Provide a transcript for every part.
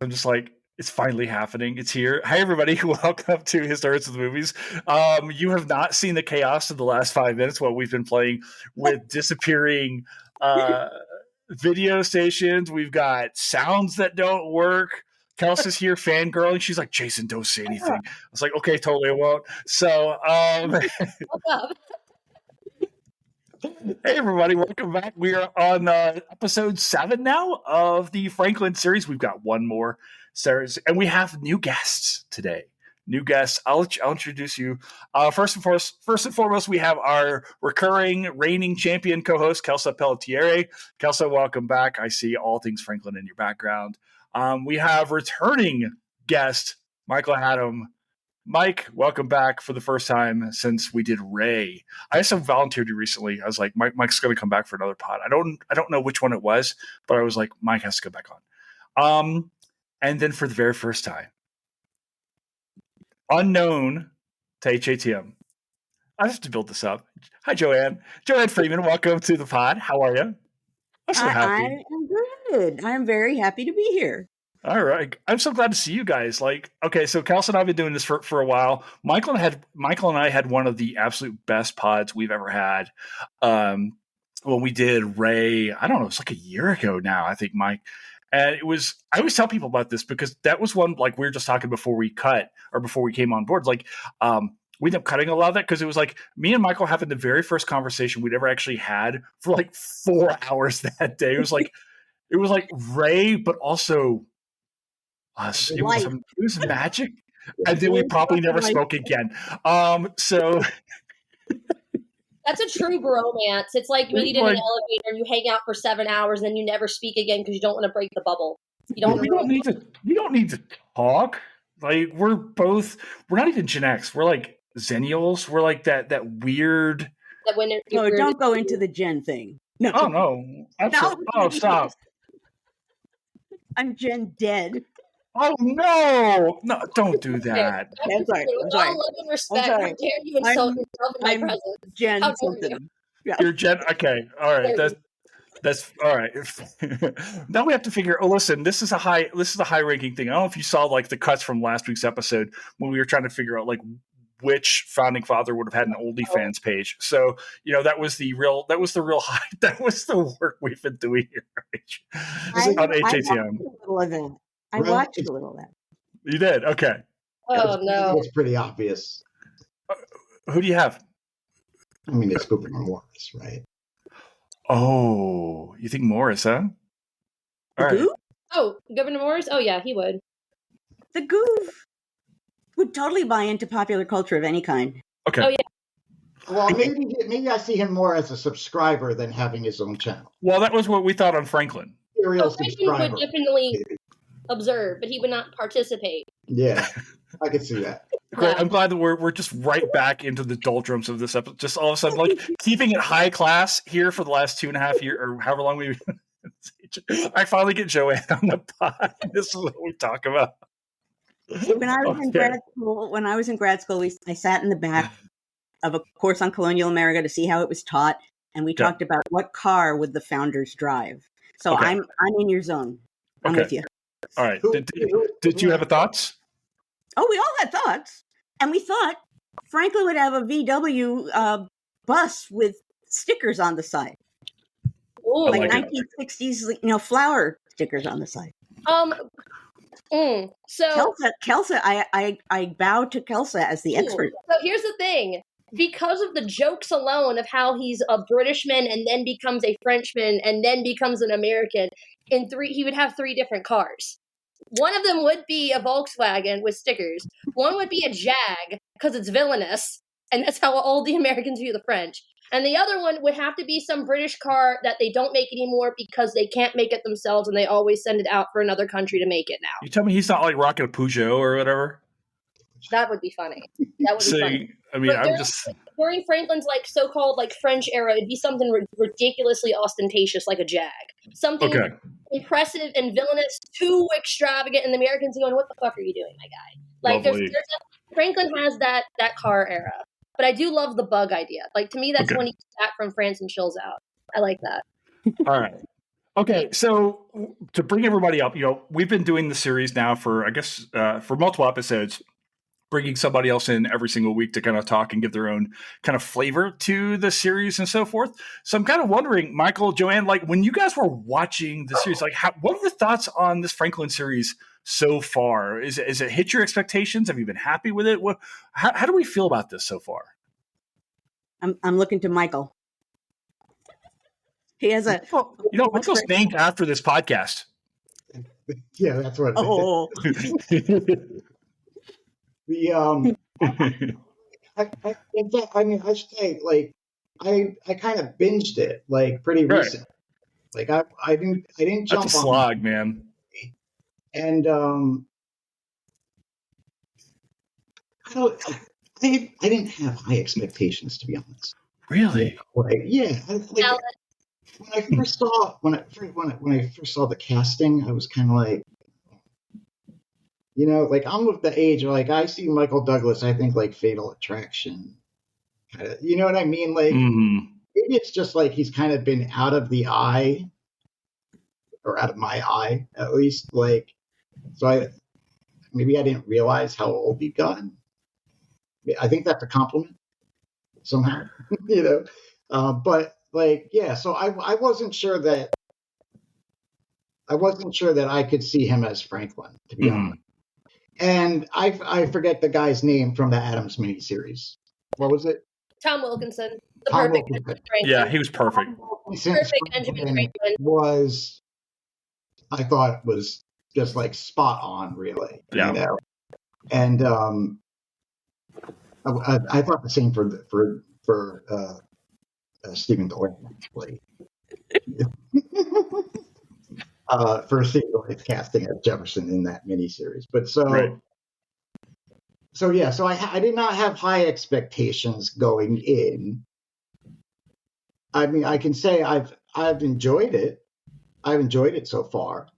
I'm just like, it's finally happening. It's here. Hi, everybody. Welcome to Historians of the Movies. You have not seen the chaos of the last 5 minutes while we've been playing with disappearing video stations. We've got sounds that don't work. Kelsa's here fangirling. She's like, Jason, don't say anything. I was like, okay, totally, I won't. So, hey, everybody, welcome back. We are on episode 7 now of the Franklin series. We've got one more series, and we have new guests today. New guests. I'll introduce you. First and foremost, we have our recurring reigning champion co-host, Kelsa Pellettiere. Kelsa, welcome back. I see all things Franklin in your background. We have returning guest, Michael Hattem. Mike, welcome back for the first time since we did Ray. I also volunteered you recently. I was like, Mike's going to come back for another pod. I don't know which one it was, but I was like, Mike has to go back on. And then for the very first time, unknown to HATM. I have to build this up. Hi, Joanne. Joanne Freeman, welcome to the pod. How are you? I'm so happy. I am good. I'm very happy to be here. All right. I'm so glad to see you guys. Like, okay, so Kelsa and I have been doing this for a while. Michael and I had one of the absolute best pods we've ever had. When we did Ray, I don't know, it's like a year ago now, I think, Mike. And it was, I always tell people about this because that was one, like we were just talking before we cut or before we came on board. Like, we ended up cutting a lot of that because it was like me and Michael having the very first conversation we'd ever actually had for like 4 hours that day. It was like Ray, but also us. It was magic. And then we probably never spoke again. So that's a true bromance. It's like meeting in an elevator and you hang out for 7 hours and then you never speak again because you don't want to break the bubble. You don't need to talk. Like we're not even Gen X. We're like Zennials. We're like that weird. Don't go into the Gen thing. No. Oh no. Oh, stop. I'm Gen Dead. Oh no! No, don't do that. I'm sorry. With all love and respect, how dare you insult yourself in my presence? Gen something. Yeah. You're Gen. Okay, all right. That's all right. Now we have to figure. Oh, listen, this is a high ranking thing. I don't know if you saw like the cuts from last week's episode when we were trying to figure out like which founding father would have had an OnlyFans page. So that was the real high. That was the work we've been doing here on HATM. I watched a little of that. You did? Okay. Oh, no. It's pretty obvious. Who do you have? I mean, it's Governor Morris, right? Oh, you think Morris, huh? All right. Oh, Governor Morris? Oh, yeah, he would. The Goof would totally buy into popular culture of any kind. Okay. Oh, yeah. Well, maybe I see him more as a subscriber than having his own channel. Well, that was what we thought on Franklin. Franklin would definitely observe, but he would not participate. Yeah, I could see that. Great. I'm glad that we're just right back into the doldrums of this episode. Just all of a sudden, like keeping it high class here for the last 2.5 years or however long we've been. I finally get Joanne on the pod. This is what we talk about. When I was in grad school, I sat in the back of a course on colonial America to see how it was taught, and we talked about what car would the founders drive. So I'm in your zone. I'm with you. All right. Did you have thoughts? Oh, we all had thoughts. And we thought Franklin would have a VW bus with stickers on the side. Ooh, like 1960s, flower stickers on the side. So Kelsa, I bow to Kelsa as the expert. So here's the thing. Because of the jokes alone of how he's a Britishman and then becomes a Frenchman and then becomes an American, he would have 3 different cars. One of them would be a Volkswagen with stickers. One would be a Jag because it's villainous, and that's how all the Americans view the French. And the other one would have to be some British car that they don't make anymore because they can't make it themselves, and they always send it out for another country to make it now. You tell me he's not like rocking a Peugeot or whatever? That would be funny. That would be funny. I mean, during Franklin's like so-called like French era, it'd be something ridiculously ostentatious, like a Jag, something impressive and villainous, too extravagant, and the Americans going, "What the fuck are you doing, my guy?" Like, Franklin has that car era, but I do love the bug idea. Like to me, that's when he got back from France and chills out. I like that. All right. Okay, so to bring everybody up, we've been doing the series now for, I guess, for multiple episodes, bringing somebody else in every single week to kind of talk and give their own kind of flavor to the series and so forth. So I'm kind of wondering, Michael, Joanne, like when you guys were watching the series, like what are your thoughts on this Franklin series so far? Is it hit your expectations? Have you been happy with it? How do we feel about this so far? I'm looking to Michael. He has a. Michael's named after this podcast. Yeah, that's what. Oh. I should say, like, I kind of binged it, like, pretty recently. Like, I didn't jump on. That's a slog, man. And I didn't have high expectations, to be honest. Really? Like, yeah. When I first saw the casting, I was kind of like, like I'm of the age where, like, I see Michael Douglas, I think like Fatal Attraction, kind of, you know what I mean? Like, maybe it's just like he's kind of been out of the eye, or out of my eye at least. Like, so maybe I didn't realize how old he'd gotten. I think that's a compliment somehow, but. Like, yeah, so I wasn't sure that I could see him as Franklin, to be honest. And I forget the guy's name from the Addams miniseries. What was it? Tom Wilkinson. The perfect Benjamin Franklin. Yeah, he was perfect. Perfect Benjamin Franklin. I thought was just like spot on, really. Yeah. And I thought the same for Stephen Doyle, actually. For Stephen Doyle's casting as Jefferson in that miniseries. But so I did not have high expectations going in. I mean, I can say I've enjoyed it. I've enjoyed it so far.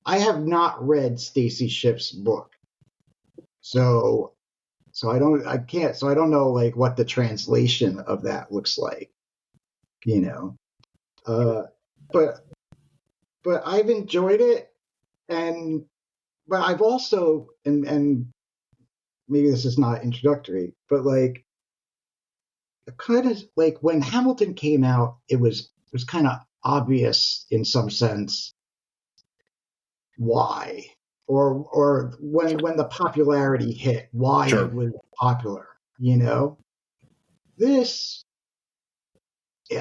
I have not read Stacy Schiff's book, so I don't know like what the translation of that looks like. But I've enjoyed it, but I've also, and maybe this is not introductory, but like, kind of like when Hamilton came out, it was kind of obvious in some sense why, or when the popularity hit, why it was popular. This.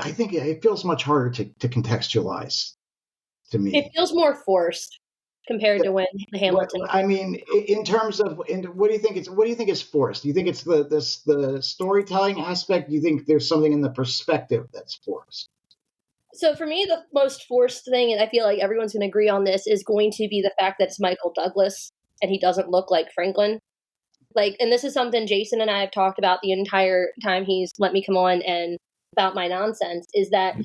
I think it feels much harder to contextualize to me. It feels more forced compared to when Hamilton. I mean, in terms of, what do you think is forced? Do you think it's the storytelling aspect? Do you think there's something in the perspective that's forced? So for me, the most forced thing, and I feel like everyone's going to agree on this, is going to be the fact that it's Michael Douglas and he doesn't look like Franklin. Like, and this is something Jason and I have talked about the entire time he's let me come on and about my nonsense, is that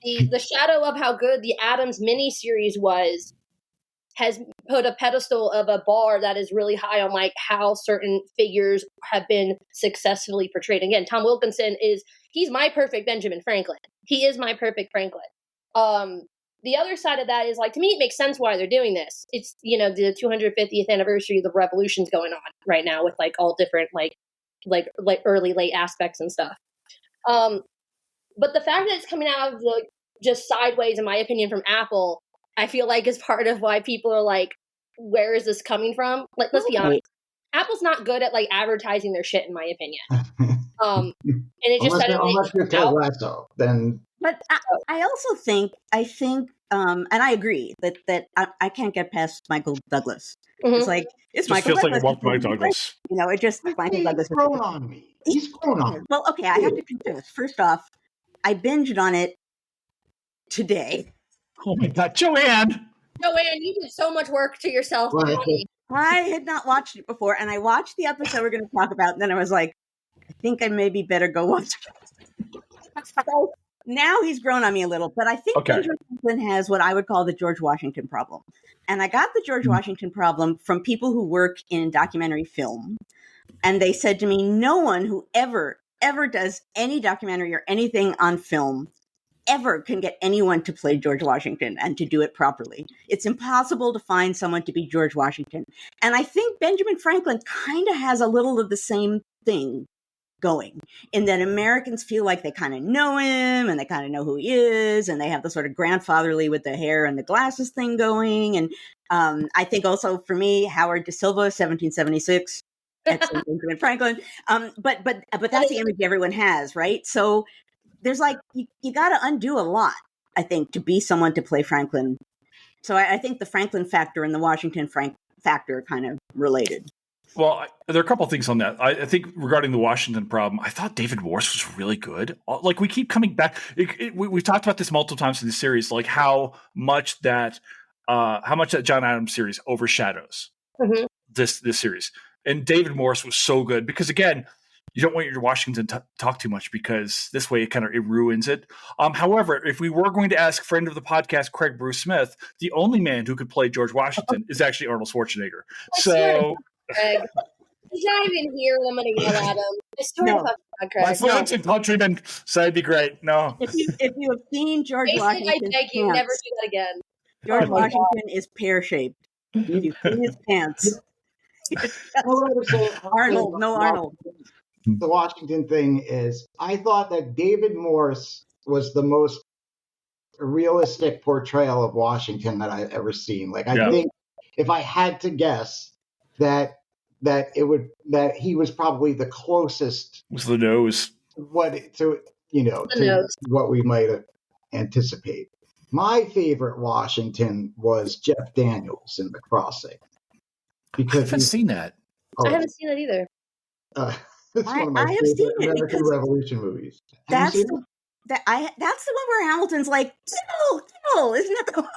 the shadow of how good the Addams miniseries was has put a pedestal of a bar that is really high on like how certain figures have been successfully portrayed. Again, Tom Wilkinson he's my perfect Benjamin Franklin. He is my perfect Franklin. The other side of that is, like, to me, it makes sense why they're doing this. It's, the 250th anniversary of the revolution's going on right now with like all different like early, late aspects and stuff. But the fact that it's coming out of just sideways, in my opinion, from Apple, I feel like is part of why people are like, where is this coming from? Like, let's be honest. Apple's not good at like advertising their shit, in my opinion. And it just unless you're Ted Lasso, then. But I also think, and I agree that I can't get past Michael Douglas. Mm-hmm. It's like, it's Michael Douglas. Feels like Michael Douglas. It just Michael Douglas. He's grown on me. He's grown on me. Well, okay, I have to confess. First off, I binged on it today. Oh my God, Joanne, you did so much work to yourself. I had not watched it before, and I watched the episode we're going to talk about, and then I was like, I think I maybe better go watch it. So now he's grown on me a little, but I think Benjamin Franklin has what I would call the George Washington problem. And I got the George Washington problem from people who work in documentary film. And they said to me, no one who ever does any documentary or anything on film ever can get anyone to play George Washington and to do it properly. It's impossible to find someone to be George Washington. And I think Benjamin Franklin kind of has a little of the same thing going, in that Americans feel like they kind of know him and they kind of know who he is, and they have the sort of grandfatherly with the hair and the glasses thing going. And I think also for me, Howard Da Silva, 1776, excellent Benjamin Franklin. But that's the image everyone has, right? So there's like, you got to undo a lot, I think, to be someone to play Franklin. So I think the Franklin factor and the Washington factor are kind of related. Well, there are a couple of things on that. I think regarding the Washington problem, I thought David Morse was really good. Like, we keep coming back. We've talked about this multiple times in the series, like how much that John Adams series overshadows this series. And David Morse was so good because, again, you don't want your Washington to talk too much, because this way it ruins it. However, if we were going to ask friend of the podcast, Craig Bruce Smith, the only man who could play George Washington is actually Arnold Schwarzenegger. So Craig. He's not even here. I'm going to yell at him. I swear to God, Craig. My friends and countrymen say it'd be great. No. If you have seen George Washington, I beg you, never do that again. George Washington is pear-shaped. If you've seen his pants. Arnold, no Arnold. The Washington thing is, I thought that David Morse was the most realistic portrayal of Washington that I've ever seen. Like, I think if I had to guess, that he was probably the closest. Was the nose to what we might anticipate. My favorite Washington was Jeff Daniels in The Crossing. Because I haven't seen that. I haven't seen that either. It's one of my favorite American Revolution movies. That's the one where Hamilton's like, no, isn't that the one?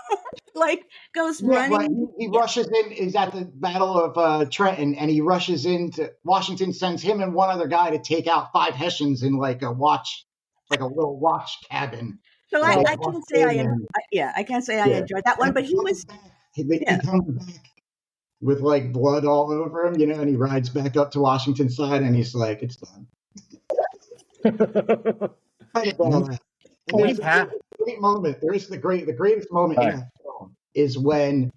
Like, goes running. Right. He rushes in. He's at the Battle of Trenton, and he rushes into Washington. Sends him and one other guy to take out 5 Hessians in like a little watch cabin. So I can't say I can't say I enjoyed that one, but he was. He comes back with like blood all over him, and he rides back up to Washington's side, and he's like, "It's done." There's a great moment. There's the greatest moment in that film is when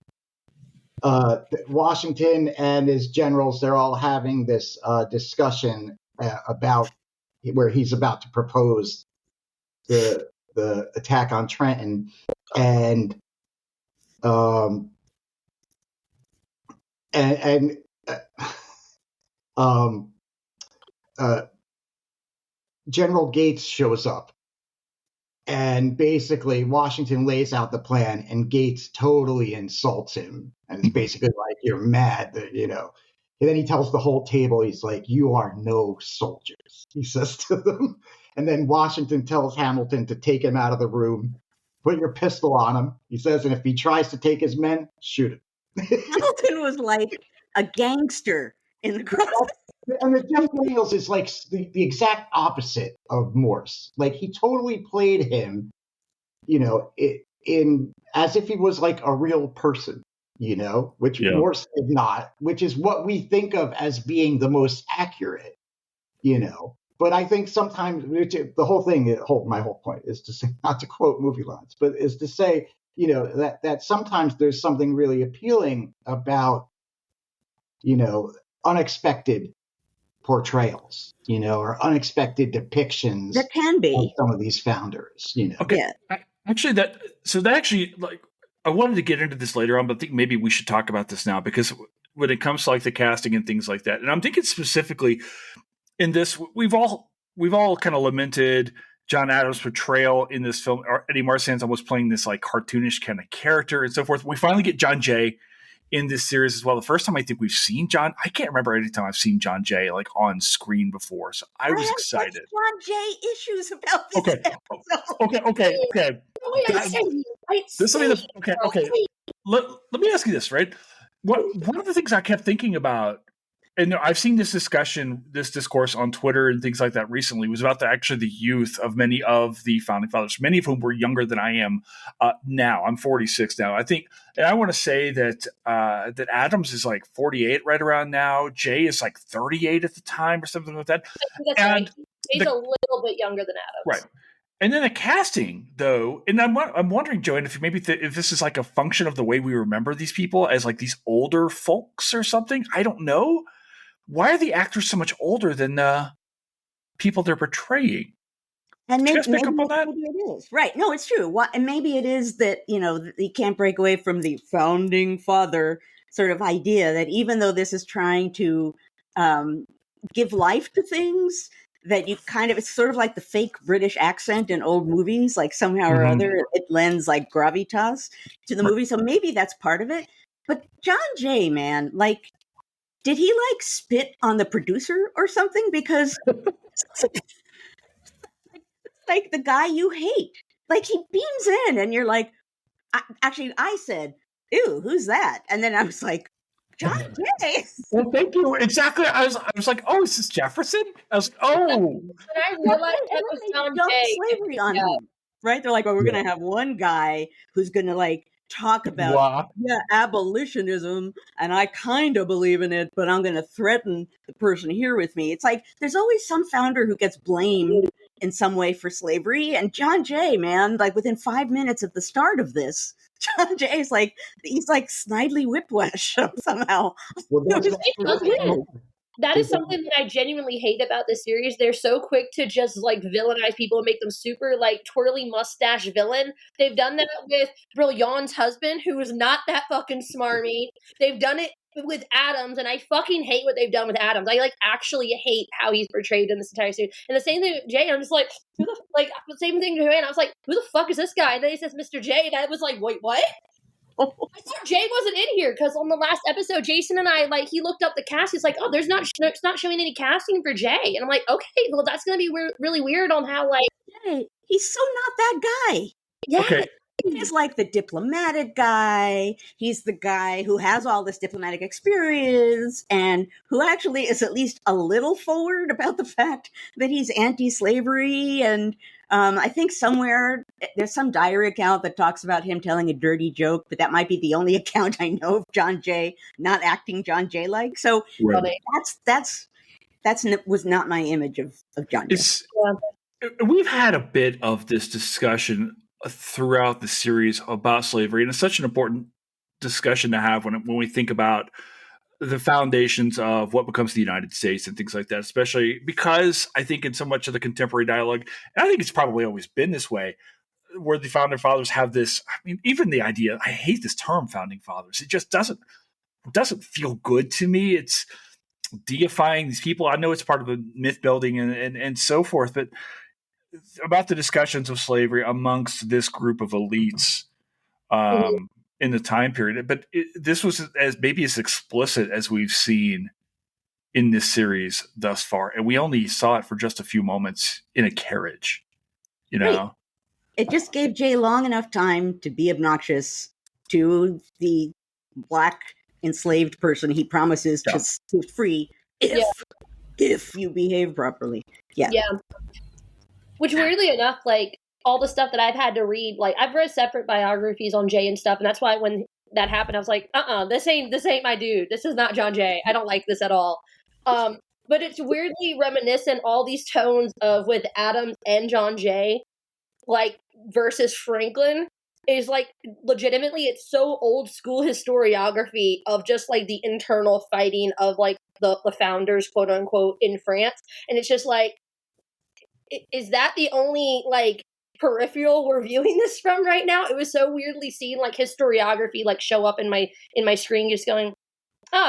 Washington and his generals, they're all having this discussion about where he's about to propose the attack on Trenton, and General Gates shows up, and basically Washington lays out the plan, and Gates totally insults him, and it's basically like, "You're mad," And then he tells the whole table, he's like, "You are no soldiers," he says to them. And then Washington tells Hamilton to take him out of the room, put your pistol on him, he says, and if he tries to take his men, shoot him. Hamilton was like a gangster in the Crossing. And the Jeff Daniels is like the exact opposite of Morse. Like, he totally played him, in as if he was like a real person, which Morse did not, which is what we think of as being the most accurate, But I think sometimes the whole thing, my whole point is to say, not to quote movie lines, but is to say, that sometimes there's something really appealing about, unexpected portrayals, or unexpected depictions. There can be of some of these founders, Okay. Yeah. Actually, like, I wanted to get into this later on, but I think maybe we should talk about this now, because when it comes to like the casting and things like that, and I'm thinking specifically in this, we've all kind of lamented John Adams' portrayal in this film. Eddie Marsan's almost playing this like cartoonish kind of character and so forth. We finally get John Jay in this series as well. The first time I think we've seen John, I can't remember any time I've seen John Jay like on screen before. So I was excited. John Jay issues about this episode. Okay. Let me ask you this, right? One of the things I kept thinking about, and I've seen this discourse on Twitter and things like that recently, was about the youth of many of the founding fathers, many of whom were younger than I am now. I'm 46 now. I think, and I want to say that Adams is like 48 right around now. Jay is like 38 at the time or something like that. That's right. Jay's a little bit younger than Adams. Right. And then the casting, though, and I'm wondering, Joanne, if maybe if this is like a function of the way we remember these people as like these older folks or something. I don't know. Why are the actors so much older than the people they're portraying? And maybe, pick up on that? Maybe it is. Right. No, it's true. And maybe it is that, you can't break away from the founding father sort of idea that even though this is trying to give life to things, that you it's sort of like the fake British accent in old movies, like somehow or other it lends like gravitas to the movie. So maybe that's part of it. But John Jay, man, like, did he like spit on the producer or something? Because like the guy you hate, like he beams in and you're like, I said, ew, who's that? And then I was like, John Jay. Well, thank you. Exactly. I was like, oh, is this Jefferson? I was like, oh. When I realized that was John Jay. Slavery on him, right? They're like, well, we're going to have one guy who's going to like talk about abolitionism, and I kind of believe in it, but I'm going to threaten the person here with me. It's like there's always some founder who gets blamed in some way for slavery, and John Jay, man, like within 5 minutes of the start of this, John Jay's like, he's like Snidely Whiplash somehow. Well, that is something that I genuinely hate about this series. They're so quick to just like villainize people and make them super like twirly mustache villain. They've done that with Brilliant's husband, who is not that fucking smarmy. They've done it with Adams, and I fucking hate what they've done with Adams. I like actually hate how he's portrayed in this entire series. And the same thing with Jay. I'm just like, the same thing to Joanne. I was like, who the fuck is this guy? And then he says Mr. J, and I was like, wait, what? I thought Jay wasn't in here because on the last episode, Jason and I, like, he looked up the cast. He's like, oh, it's not showing any casting for Jay. And I'm like, okay, well, that's going to be really weird on how, like. Jay, he's so not that guy. Yeah. Okay. He's like the diplomatic guy. He's the guy who has all this diplomatic experience and who actually is at least a little forward about the fact that he's anti-slavery. And I think somewhere there's some diary account that talks about him telling a dirty joke, but that might be the only account I know of John Jay not acting John Jay-like. So that was not my image of John Jay. We've had a bit of this discussion throughout the series about slavery, and it's such an important discussion to have when we think about the foundations of what becomes the United States and things like that, especially because I think in so much of the contemporary dialogue, and I think it's probably always been this way, where the founding fathers have this, I mean, even the idea, I hate this term founding fathers. It just doesn't feel good to me. It's deifying these people. I know it's part of the myth building and so forth, but about the discussions of slavery amongst this group of elites in the time period. But this was maybe as explicit as we've seen in this series thus far. And we only saw it for just a few moments in a carriage, you know? Right. It just gave Jay long enough time to be obnoxious to the Black enslaved person he promises to free if you behave properly. Yeah. Which weirdly enough, like all the stuff that I've had to read, like I've read separate biographies on Jay and stuff, and that's why when that happened, I was like, this ain't my dude. This is not John Jay. I don't like this at all. But it's weirdly reminiscent, all these tones of with Adams and John Jay, like versus Franklin, is like legitimately it's so old school historiography of just like the internal fighting of like the founders, quote unquote, in France. And it's just like, is that the only like peripheral we're viewing this from right now? It was so weirdly seeing like historiography like show up in my screen, just going,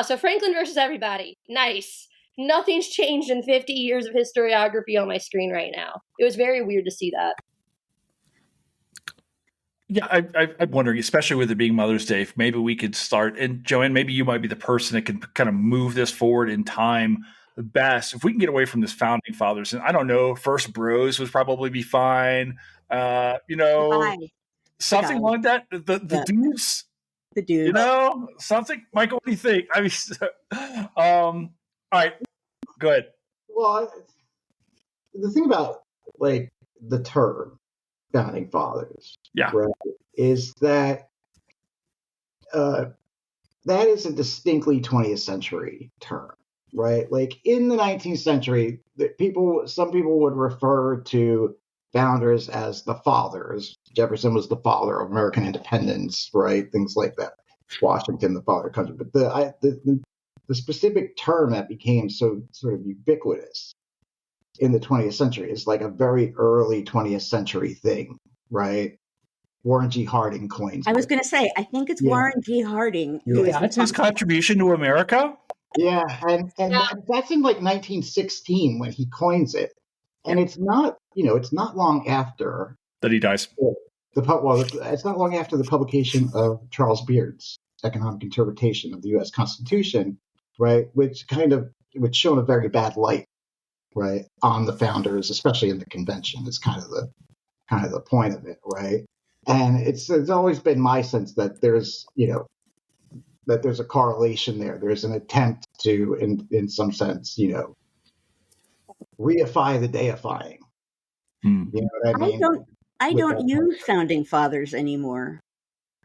so Franklin versus everybody. Nice. Nothing's changed in 50 years of historiography on my screen right now. It was very weird to see that. Yeah, I'm wondering, especially with it being Mother's Day, if maybe we could start, and Joanne, maybe you might be the person that can kind of move this forward in time the best. If we can get away from this founding fathers, and I don't know, First Bros would probably be fine. Something like that. The dudes. The dudes. You know, something. Michael, what do you think? I mean, all right, go ahead. Well, the thing about like the term founding fathers, right, is that that is a distinctly 20th century term, right? Like in the 19th century, some people would refer to founders as the fathers. Jefferson was the father of American independence, right? Things like that. Washington, the father of the country. But the specific term that became so sort of ubiquitous in the 20th century is like a very early 20th century thing, right? Warren G. Harding coins it. I was going to say, I think it's Warren G. Harding. That's his contribution to America? Yeah, and that's in like 1916 when he coins it. And it's not, it's not long after that he dies. It's not long after the publication of Charles Beard's Economic Interpretation of the U.S. Constitution, right, which shone a very bad light, right, on the founders, especially in the convention. Is kind of the point of it, right? And it's always been my sense that there's a correlation there. There's an attempt to, in some sense, reify the deifying. You know what I mean? I don't use founding fathers anymore.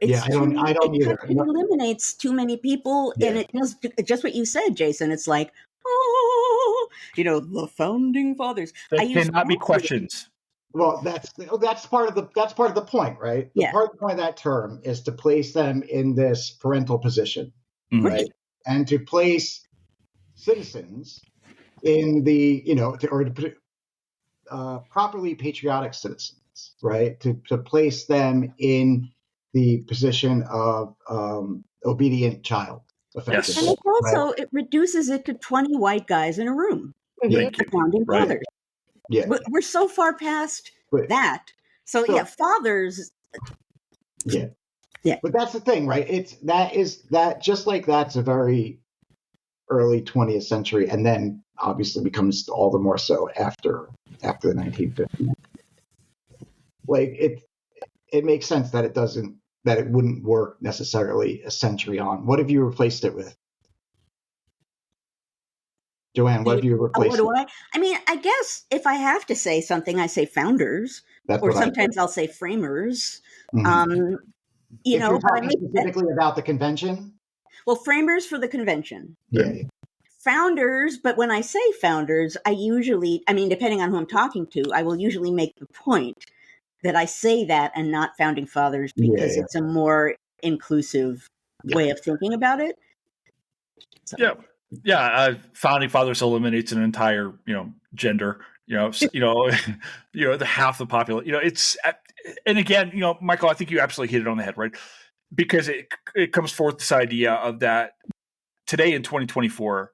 I don't either. It eliminates too many people, and it does just what you said, Jason. It's like, the founding fathers. There cannot be questions. Well, that's part of the point, right? Part of the point of that term is to place them in this parental position, right? And to place citizens in the, to put properly patriotic citizens, right? To place them in the position of obedient child. Yes. And it also it reduces it to 20 white guys in a room. Thank the founding fathers. Yeah, we're so far past that. So fathers. Yeah. But that's the thing, right? Just like that's a very early 20th century, and then obviously becomes all the more so after the 1950s. Like it makes sense that it wouldn't work necessarily a century on. What have you replaced it with? Joanne, what have you replaced? I mean, I guess if I have to say something, I say founders, or sometimes I'll say framers. Mm-hmm. If you're talking specifically about the convention? Well, framers for the convention. Yeah. Founders, but when I say founders, depending on who I'm talking to, I will usually make the point that I say that and not founding fathers because it's a more inclusive way of thinking about it. So. Yeah. Founding fathers eliminates an entire, gender. The half the population. It's, and again, Michael, I think you absolutely hit it on the head, right? Because it comes forth this idea of that today in 2024,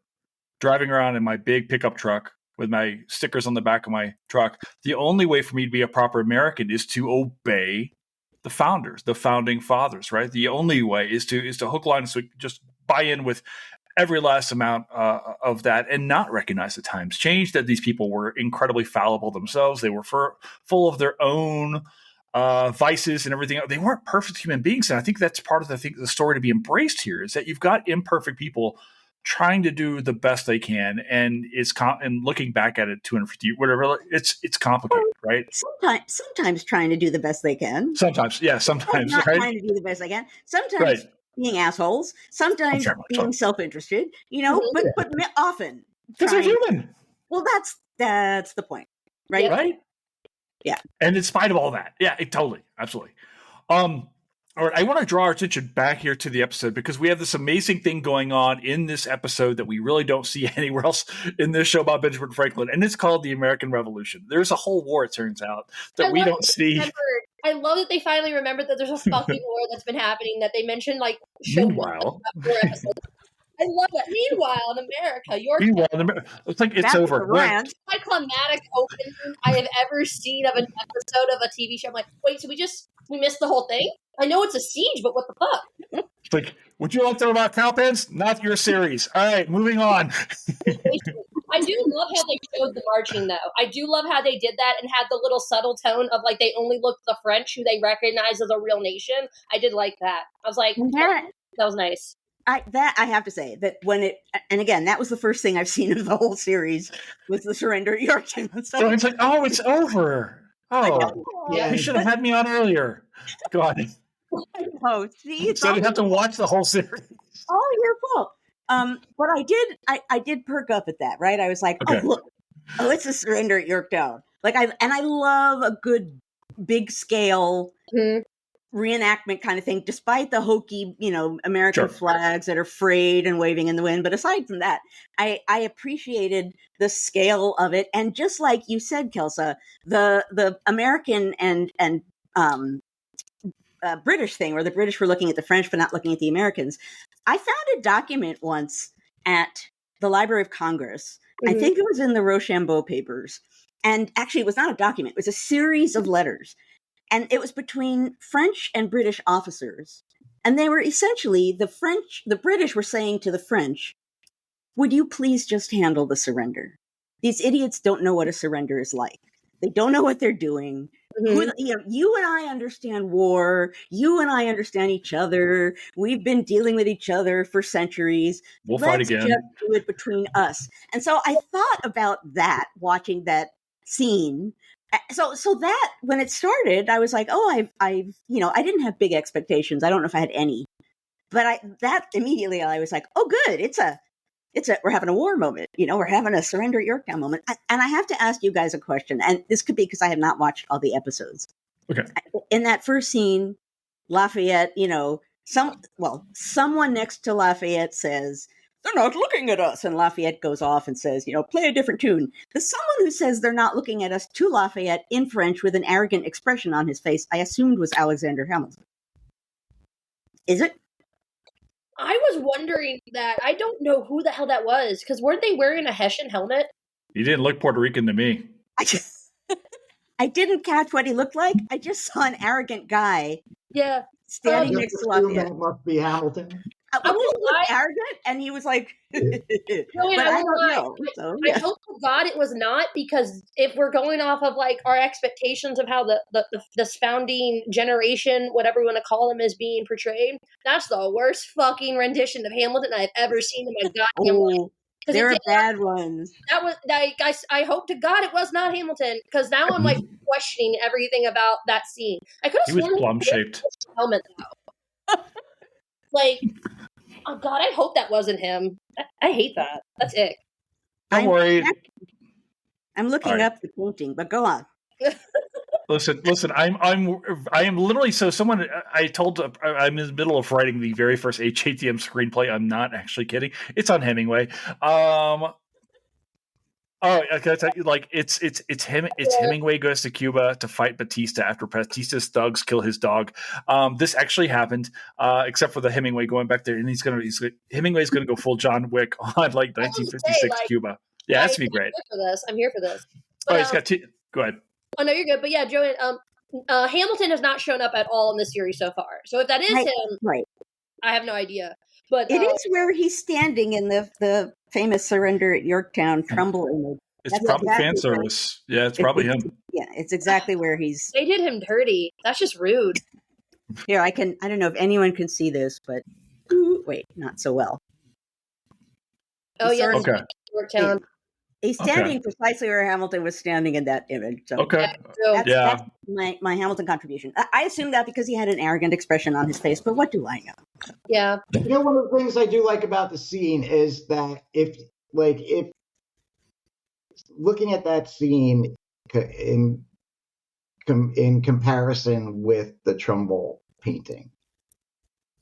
driving around in my big pickup truck with my stickers on the back of my truck, the only way for me to be a proper American is to obey the founders, the founding fathers, right? The only way is to hook, line, and just buy in with every last amount of that and not recognize the times change, that these people were incredibly fallible themselves. They were full of their own vices and everything. They weren't perfect human beings. And I think that's part of the story to be embraced here is that you've got imperfect people trying to do the best they can, and and looking back at it 250 whatever, it's complicated, right? Sometimes trying to do the best they can. Sometimes not trying to do the best they can. Sometimes being assholes. Sometimes being self-interested. But often because they're human. Well, that's the point, right? Right. Yeah. And in spite of all that, totally, absolutely. All right, I want to draw our attention back here to the episode because we have this amazing thing going on in this episode that we really don't see anywhere else in this show about Benjamin Franklin, and it's called the American Revolution. There's a whole war, it turns out, that we don't see. I love that they finally remembered that there's a fucking war that's been happening that they mentioned Meanwhile. 4 episodes. I love that. Meanwhile, in America, it's like it's over. It's my climatic opening I have ever seen of an episode of a TV show. I'm like, wait, so we missed the whole thing? I know it's a siege, but what the fuck? It's like, would you like to know about cowpens? Not your series. All right, moving on. I do love how they showed the marching, though. I do love how they did that and had the little subtle tone of they only looked the French, who they recognize as a real nation. I did like that. I was like, that was nice. I have to say that and again, that was the first thing I've seen of the whole series was the surrender at Yorktown. So it's like, it's over. You should have had me on earlier. God. Oh, see, so you have to watch the whole series. Oh, your fault. But I did perk up at that, right? I was like, okay. Oh, look, Oh, it's a surrender at Yorktown. I love a good big scale reenactment kind of thing, despite the hokey, American flags that are frayed and waving in the wind. But aside from that, I appreciated the scale of it. And just like you said, Kelsa, the American and British thing, where the British were looking at the French but not looking at the Americans. I found a document once at the Library of Congress. I think it was in the Rochambeau papers. And actually, it was not a document. It was a series of letters. And it was between French and British officers. And they were essentially, the British were saying to the French, would you please just handle the surrender? These idiots don't know what a surrender is like. They don't know what they're doing. You and I understand war. You and I understand each other. We've been dealing with each other for centuries. We'll fight again. Let's just do it between us. And so I thought about that, watching that scene. So that when it started, I was like, oh, I didn't have big expectations. I don't know if I had any, but that immediately I was like, oh, good. We're having a war moment. We're having a surrender at Yorktown moment. And I have to ask you guys a question. And this could be because I have not watched all the episodes. Okay. In that first scene, Lafayette, someone next to Lafayette says, they're not looking at us. And Lafayette goes off and says, play a different tune. The someone who says they're not looking at us to Lafayette in French with an arrogant expression on his face, I assumed was Alexander Hamilton. Is it? I was wondering that. I don't know who the hell that was, because weren't they wearing a Hessian helmet? He didn't look Puerto Rican to me. I didn't catch what he looked like. I just saw an arrogant guy. Yeah. Standing next to Lafayette. That must be Hamilton. I was arrogant, and he was like, I hope to God it was not, because if we're going off of like our expectations of how this founding generation, whatever we want to call them, is being portrayed, that's the worst fucking rendition of Hamilton I've ever seen in my goddamn life. There are bad ones. That was I hope to God it was not Hamilton, because now I'm like questioning everything about that scene. I could have sworn he was plum shaped. Helmet though. Like, oh God, I hope that wasn't him. I hate that. That's it. Don't worry. I'm looking up the painting, but go on. Listen. I am literally someone. I'm in the middle of writing the very first HATM screenplay. I'm not actually kidding. It's on Hemingway. It's him. It's Hemingway goes to Cuba to fight Batista after Batista's thugs kill his dog. This actually happened, except for the Hemingway going back there, and Hemingway's gonna go full John Wick on like 1956 Cuba. Yeah, that's gonna be great. I'm here for this. But, go ahead. Oh no, you're good. But yeah, Joanne, Hamilton has not shown up at all in this series so far. So if that is him, right, I have no idea. But it is where he's standing in the famous surrender at Yorktown Trumbull image. It's probably fan service. Yeah, it's probably him. Yeah, it's exactly where he's. They did him dirty. That's just rude. Here, I don't know if anyone can see this, but wait, not so well. Oh yeah, okay. Yorktown. He's standing precisely where Hamilton was standing in that image. So okay. That's my Hamilton contribution. I assume that because he had an arrogant expression on his face, but what do I know? Yeah. One of the things I do like about the scene is that if looking at that scene in comparison with the Trumbull painting,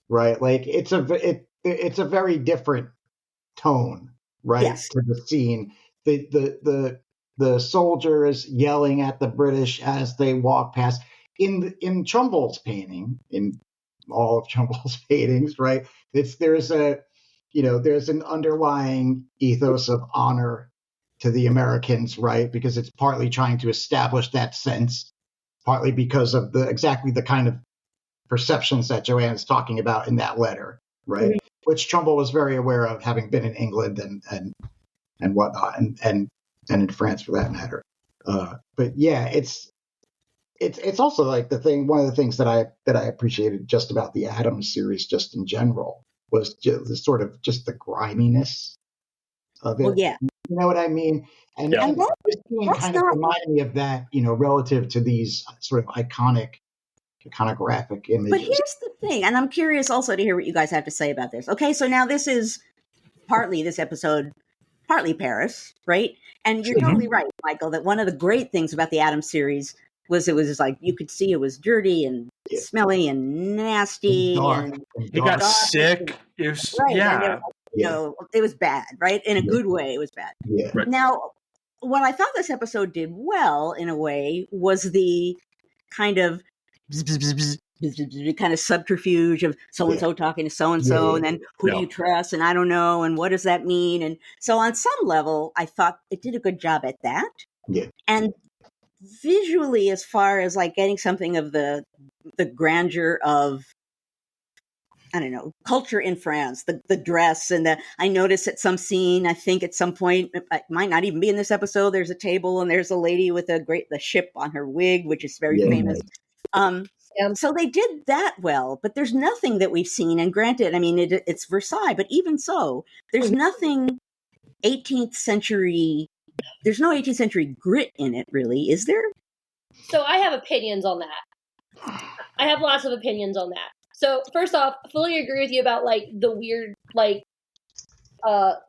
right? Like it's a very different tone, right? Yes. To the scene. The soldiers yelling at the British as they walk past. In Trumbull's painting, in all of Trumbull's paintings, right? There's an underlying ethos of honor to the Americans, right? Because it's partly trying to establish that sense, partly because of exactly the kind of perceptions that Joanne is talking about in that letter, right? Mm-hmm. Which Trumbull was very aware of, having been in England and whatnot, and in France for that matter. But yeah, it's also like one of the things that I appreciated just about the Addams series, just in general, was just the griminess of it. Well, yeah. You know what I mean? And this scene kind of reminded me of that, relative to these sort of iconographic images. But here's the thing, and I'm curious also to hear what you guys have to say about this. Okay, so now this is partly this episode partly Paris, right? And you're totally right, Michael, that one of the great things about the Addams series was it was like you could see it was dirty and smelly and nasty, and he got sick. It was, and it was bad, right? In a good way, it was bad. Yeah. Right. Now, what I thought this episode did well, in a way, was the kind of kind of subterfuge of so-and-so talking to so-and-so, and then who do you trust, and I don't know, and what does that mean? And so on some level, I thought it did a good job at that. Yeah. And visually, as far as like getting something of the grandeur of, I don't know, culture in France, the dress, and I noticed at some scene, I think at some point, it might not even be in this episode, there's a table and there's a lady with the ship on her wig, which is very famous. So they did that well, but there's nothing that we've seen. And granted, I mean, it's Versailles, but even so, there's nothing 18th century. There's no 18th century grit in it, really, is there? So I have opinions on that. I have lots of opinions on that. So first off, I fully agree with you about like the weird, like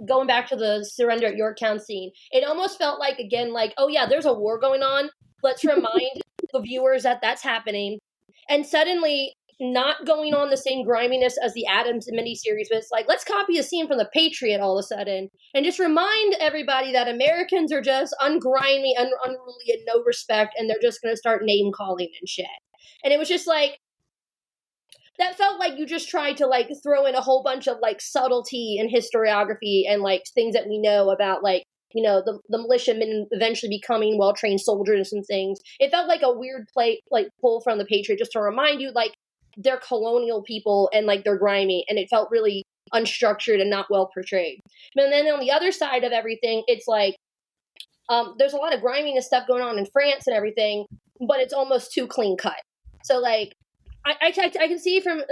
going back to the surrender at Yorktown scene. It almost felt like, again, like, oh yeah, there's a war going on. Let's remind the viewers that that's happening. And suddenly not going on the same griminess as the Addams miniseries, but it's like, let's copy a scene from The Patriot all of a sudden and just remind everybody that Americans are just ungrimy, unruly, and no respect, and they're just going to start name calling and shit. And it was just like, that felt like you just tried to like throw in a whole bunch of like subtlety and historiography and like things that we know about, like, you know, the militiamen eventually becoming well-trained soldiers and things. It felt like a weird pull from The Patriot just to remind you, like, they're colonial people and, like, they're grimy. And it felt really unstructured and not well portrayed. And then on the other side of everything, it's like, there's a lot of griminess stuff going on in France and everything, but it's almost too clean cut. So, like, I can see from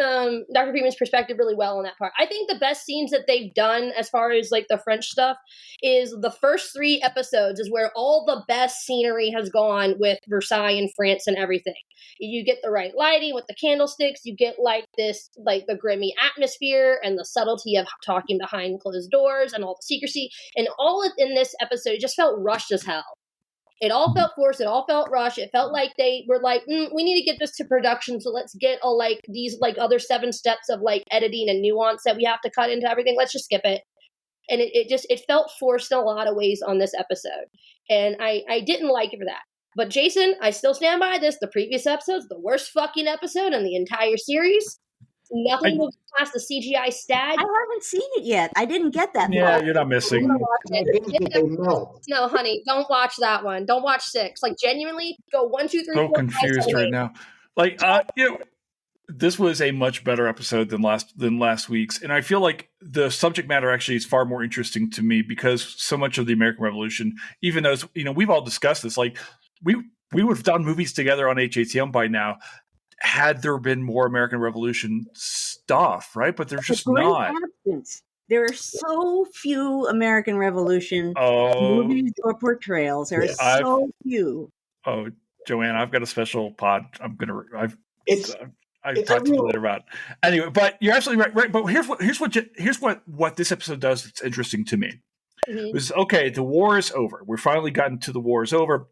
Dr. Freeman's perspective really well on that part. I think the best scenes that they've done as far as like the French stuff is the first 3 episodes is where all the best scenery has gone with Versailles and France and everything. You get the right lighting with the candlesticks. You get like this, like the grimy atmosphere and the subtlety of talking behind closed doors and all the secrecy. And all in this episode just felt rushed as hell. It all felt forced. It all felt rushed. It felt like they were like, we need to get this to production. So let's get like these like other 7 steps of like editing and nuance that we have to cut into everything. Let's just skip it. And it felt forced in a lot of ways on this episode. And I didn't like it for that. But Jason, I still stand by this. The previous episode's the worst fucking episode in the entire series. Nothing moves past the CGI stag. I haven't seen it yet. I didn't get that. Yeah, you're not missing. No, honey, don't watch that one. Don't watch 6. Like, genuinely, go 1, 2, 3, 4. So confused 5, 7, right 8. now. Like, you know, this was a much better episode than last week's, and I feel like the subject matter actually is far more interesting to me because so much of the American Revolution, even though we've all discussed this, like we would have done movies together on HATM by now. Had there been more American Revolution stuff, right? But there's just not. Absence. There are so few American Revolution movies or portrayals. There are so few. Oh, Joanne, I've got a special pod. I've talked to you later about. Anyway, but you're absolutely right. But here's what this episode does that's interesting to me. Mm-hmm. Is okay. The war is over. We've finally gotten to the war is over.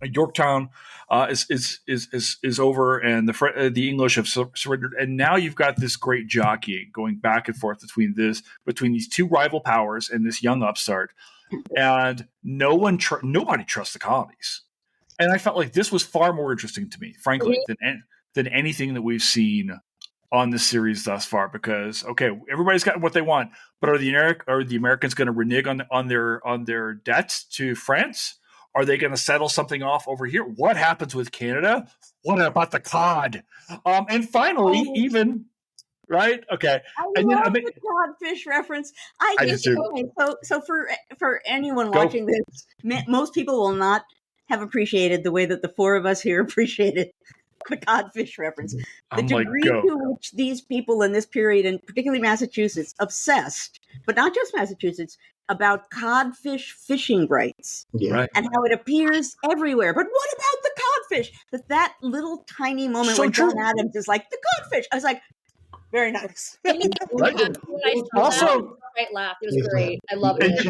Yorktown is over, and the English have surrendered, and now you've got this great jockeying going back and forth between these 2 rival powers and this young upstart, and nobody trusts the colonies, and I felt like this was far more interesting to me, frankly, than anything that we've seen on this series thus far. Because everybody's got what they want, but are the Americans going to renege on their debts to France? Are they going to settle something off over here? What happens with Canada? What about the cod? And finally, right? Okay. I love the codfish reference. I just do. Okay, so for anyone watching this, most people will not have appreciated the way that the 4 of us here appreciated the codfish reference. The degree to which these people in this period, and particularly Massachusetts, obsessed, but not just Massachusetts, about codfish fishing rights, and how it appears everywhere. But what about the codfish? That little tiny moment when John Adams is like, the codfish. I was like, very nice. Also, right laugh. It was great. I loved it.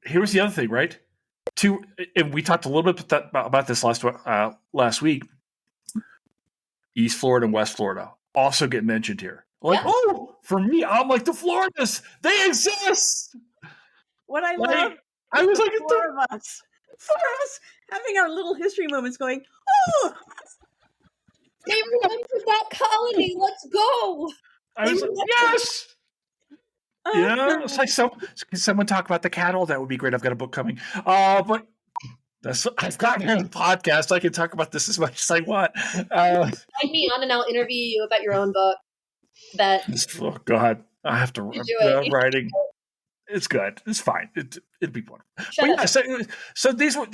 here's the other thing, right? And we talked a little bit about this last week. East Florida and West Florida also get mentioned here. Like, for me, I'm like, the Floridas, they exist. What I love, I was like, four of us having our little history moments going, oh! They remembered that colony. Let's go. I was like, yes. Yeah, it's like can someone talk about the cattle? That would be great. I've got a book coming. But I've gotten here on the podcast. I can talk about this as much as I want. Invite me on and I'll interview you about your own book. Oh God, I have to writing. It's good. It's fine. It'd be wonderful. So these were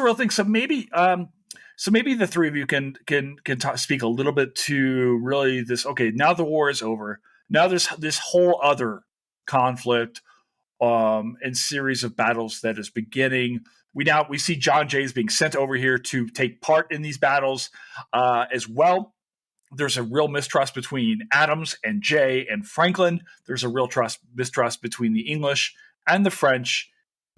real things. So maybe the three of you can speak a little bit to really this. Okay, now the war is over. Now there's this whole other conflict and series of battles that is beginning. We see John Jay is being sent over here to take part in these battles as well. There's a real mistrust between Adams and Jay and Franklin. There's a real mistrust between the English and the French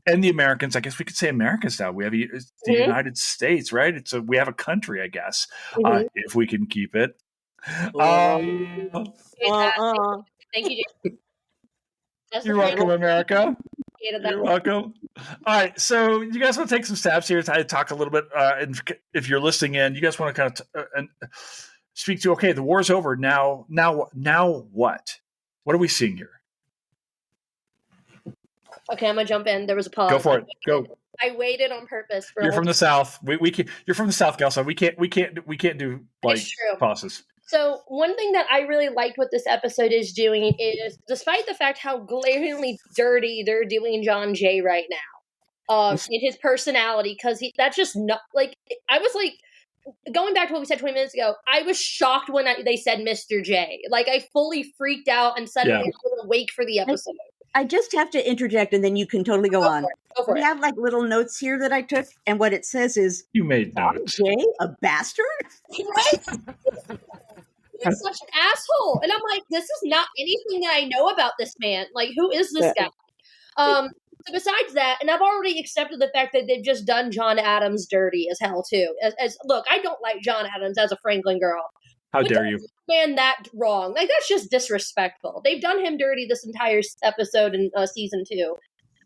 and the Americans. I guess we could say Americans now. We have the United States, right? We have a country, I guess, if we can keep it. Thank you, Jay. You're welcome, America. You're welcome. All right, so you guys want to take some steps here to talk a little bit, and if you're listening in, you guys want to kind of speak to, okay, the war's over. Now what? What are we seeing here? Okay, I'm gonna jump in. There was a pause. Go for it. Go. I waited on purpose. You're from the South. You're from the South, Kelsa. We can't do like pauses. So one thing that I really liked what this episode is doing is, despite the fact how glaringly dirty they're doing John Jay right now, in his personality, because that's just not like, I was like, going back to what we said 20 minutes ago, I was shocked when they said Mr. J. Like, I fully freaked out and suddenly was awake for the episode. I just have to interject, and then you can totally go on. We have like little notes here that I took, and what it says is, you made notes. Jay, a bastard? Right? He's such an asshole. And I'm like, this is not anything that I know about this man. Like, who is this guy? So besides that, and I've already accepted the fact that they've just done John Adams dirty as hell too. Look, I don't like John Adams as a Franklin girl. How dare you? Man, that wrong. Like, that's just disrespectful. They've done him dirty this entire episode in season 2.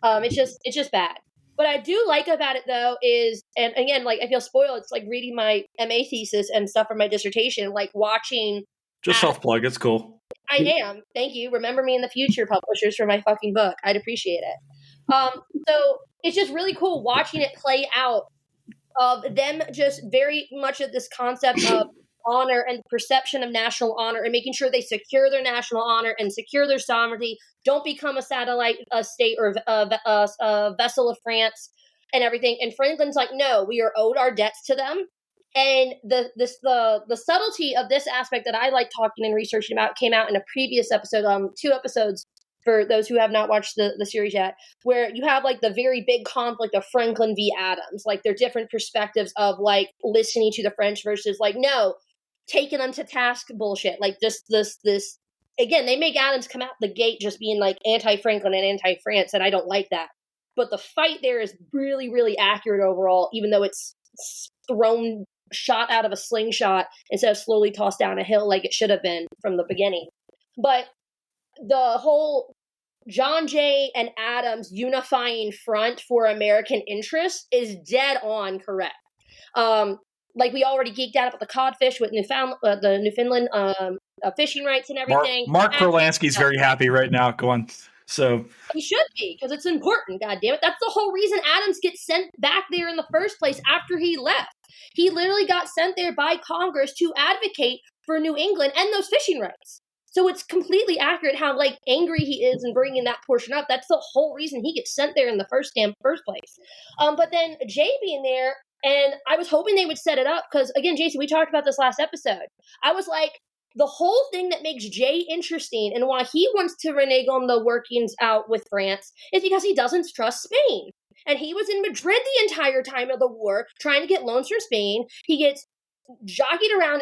It's just bad. What I do like about it though is, and again, like, I feel spoiled. It's like reading my MA thesis and stuff for my dissertation, like watching. Just self-plug. It's cool. I am. Thank you. Remember me in the future, publishers, for my fucking book. I'd appreciate it. So it's just really cool watching it play out, of them just very much of this concept of honor and perception of national honor, and making sure they secure their national honor and secure their sovereignty, don't become a satellite state or a vessel of France and everything. And Franklin's like, no, we are owed our debts to them. And the subtlety of this aspect that I like talking and researching about came out in a previous episode, 2 episodes for those who have not watched the series yet, where you have like the very big conflict of Franklin v. Adams, like their different perspectives of like listening to the French versus like, no, taking them to task bullshit. Like this, again, they make Adams come out the gate just being like anti-Franklin and anti-France, and I don't like that. But the fight there is really, really accurate overall, even though it's shot out of a slingshot instead of slowly tossed down a hill like it should have been from the beginning. But the whole John Jay and Adams unifying front for American interests is dead on correct. Like, we already geeked out about the codfish with the Newfoundland fishing rights and everything. Mark Kurlansky's very happy right now. Go on. So he should be, because it's important. God damn it! That's the whole reason Adams gets sent back there in the first place after he left. He literally got sent there by Congress to advocate for New England and those fishing rights. So it's completely accurate how like angry he is in bringing that portion up. That's the whole reason he gets sent there in the first place. But then Jay being there, and I was hoping they would set it up because, again, Jason, we talked about this last episode. I was like, the whole thing that makes Jay interesting and why he wants to renege on the workings out with France is because he doesn't trust Spain. And he was in Madrid the entire time of the war trying to get loans from Spain. He gets jockeyed around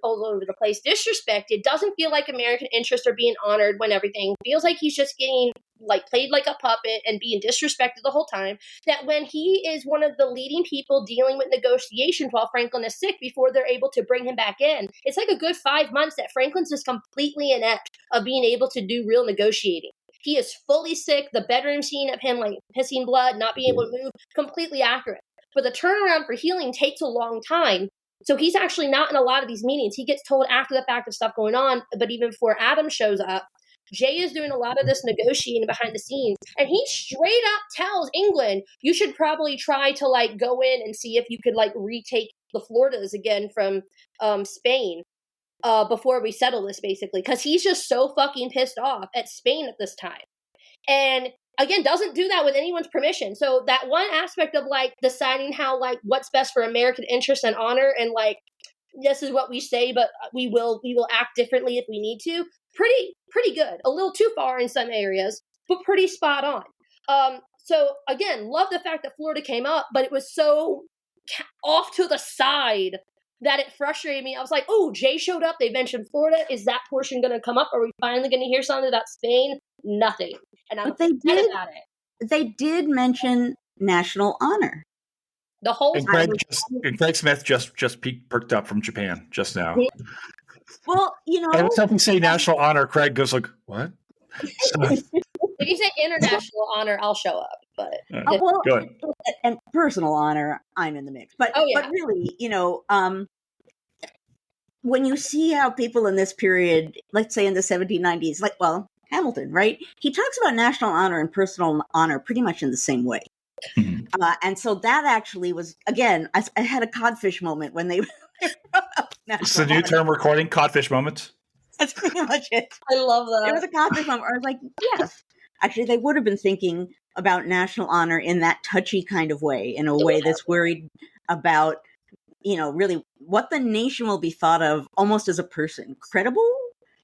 all over the place, disrespected, doesn't feel like American interests are being honored when everything feels like he's just getting like played like a puppet and being disrespected the whole time, that when he is one of the leading people dealing with negotiations while Franklin is sick before they're able to bring him back in, it's like a good 5 months that Franklin's just completely inept of being able to do real negotiating. He is fully sick. The bedroom scene of him like pissing blood, not being able to move, completely accurate. But the turnaround for healing takes a long time. So he's actually not in a lot of these meetings. He gets told after the fact of stuff going on, but even before Adam shows up, Jay is doing a lot of this negotiating behind the scenes. And he straight up tells England, you should probably try to like go in and see if you could like retake the Floridas again from Spain before we settle this, basically. Because he's just so fucking pissed off at Spain at this time. And again, doesn't do that with anyone's permission. So that one aspect of like deciding how like what's best for American interest and honor, and like this is what we say, but we will act differently if we need to. Pretty good. A little too far in some areas, but pretty spot on. So again, love the fact that Florida came up, but it was so off to the side that it frustrated me. I was like, oh, Jay showed up. They mentioned Florida. Is that portion going to come up? Are we finally going to hear something about Spain? Nothing. And I'm upset about it. They did mention national honor. The whole and Craig Smith just perked up from Japan just now. Well, you know, every time we say national honor, Craig goes like, "What?" If you say international honor, I'll show up. But good. And personal honor, I'm in the mix. But but really, you know, when you see how people in this period, let's say in the 1790s, like, well, Hamilton, right? He talks about national honor and personal honor pretty much in the same way. Mm-hmm. And so that actually was, again, I had a codfish moment when they it's the new term recording, codfish moments. That's pretty much it. I love that. It was a codfish moment. I was like, yes. Actually, they would have been thinking about national honor in that touchy kind of way, in a way that's worried about, you know, really what the nation will be thought of almost as a person. Credible,